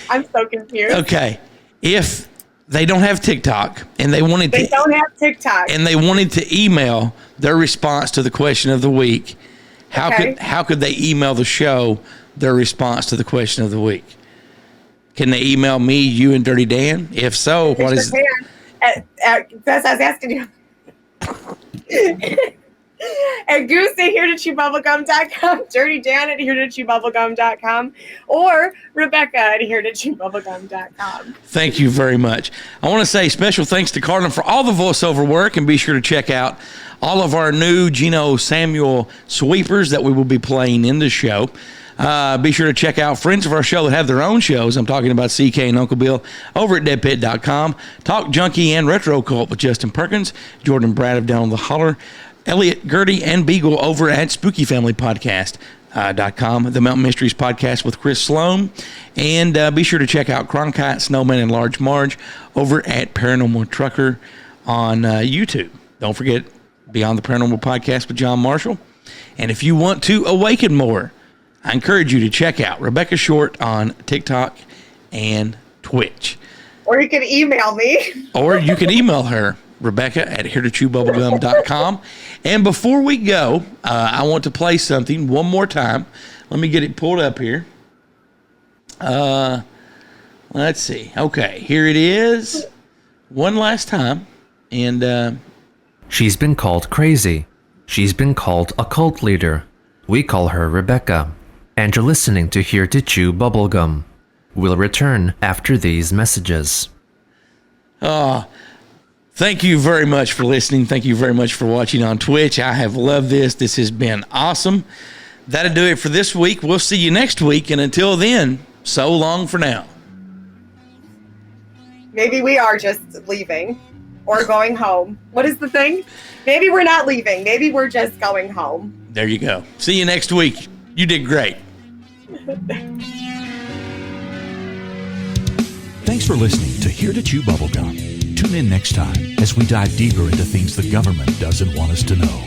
I'm so confused. Okay. If they don't have TikTok and they wanted don't have TikTok and they wanted to email their response to the question of the week, how could they email the show their response to the question of the week? Can they email me, you, and Dirty Dan? If so, what is that's what I was asking you. At Goose at HereToChewBubblegum.com, DirtyDan at HereToChewBubblegum.com, or Rebecca at HereToChewBubblegum.com. Thank you very much. I want to say special thanks to Carlin for all the voiceover work, and be sure to check out all of our new Geno Samuel sweepers that we will be playing in the show. Be sure to check out friends of our show that have their own shows. I'm talking about CK and Uncle Bill over at deadpit.com. Talk Junkie and Retro Cult with Justin Perkins, Jordan Brad of Down the Holler, Elliot, Gertie, and Beagle over at SpookyFamilyPodcast.com, the Mountain Mysteries Podcast with Chris Sloan. And be sure to check out Cronkite, Snowman, and Large Marge over at Paranormal Trucker on YouTube. Don't forget Beyond the Paranormal Podcast with John Marshall. And if you want to awaken more, I encourage you to check out Rebecca Short on TikTok and Twitch. Or you can email me. Or you can email her, Rebecca at HereToChewBubblegum.com. And before we go, I want to play something one more time. Let me get it pulled up here. Let's see. Okay, here it is. One last time. And she's been called crazy. She's been called a cult leader. We call her Rebecca. And you're listening to Here to Chew Bubblegum. We'll return after these messages. Thank you very much for listening. Thank you very much for watching on Twitch. I have loved this. This has been awesome. That'll do it for this week. We'll see you next week. And until then, so long for now. Maybe we are just leaving or going home. What is the thing? Maybe we're not leaving. Maybe we're just going home. There you go. See you next week. You did great. Thanks for listening to Here to Chew Bubblegum. Tune in next time as we dive deeper into things the government doesn't want us to know.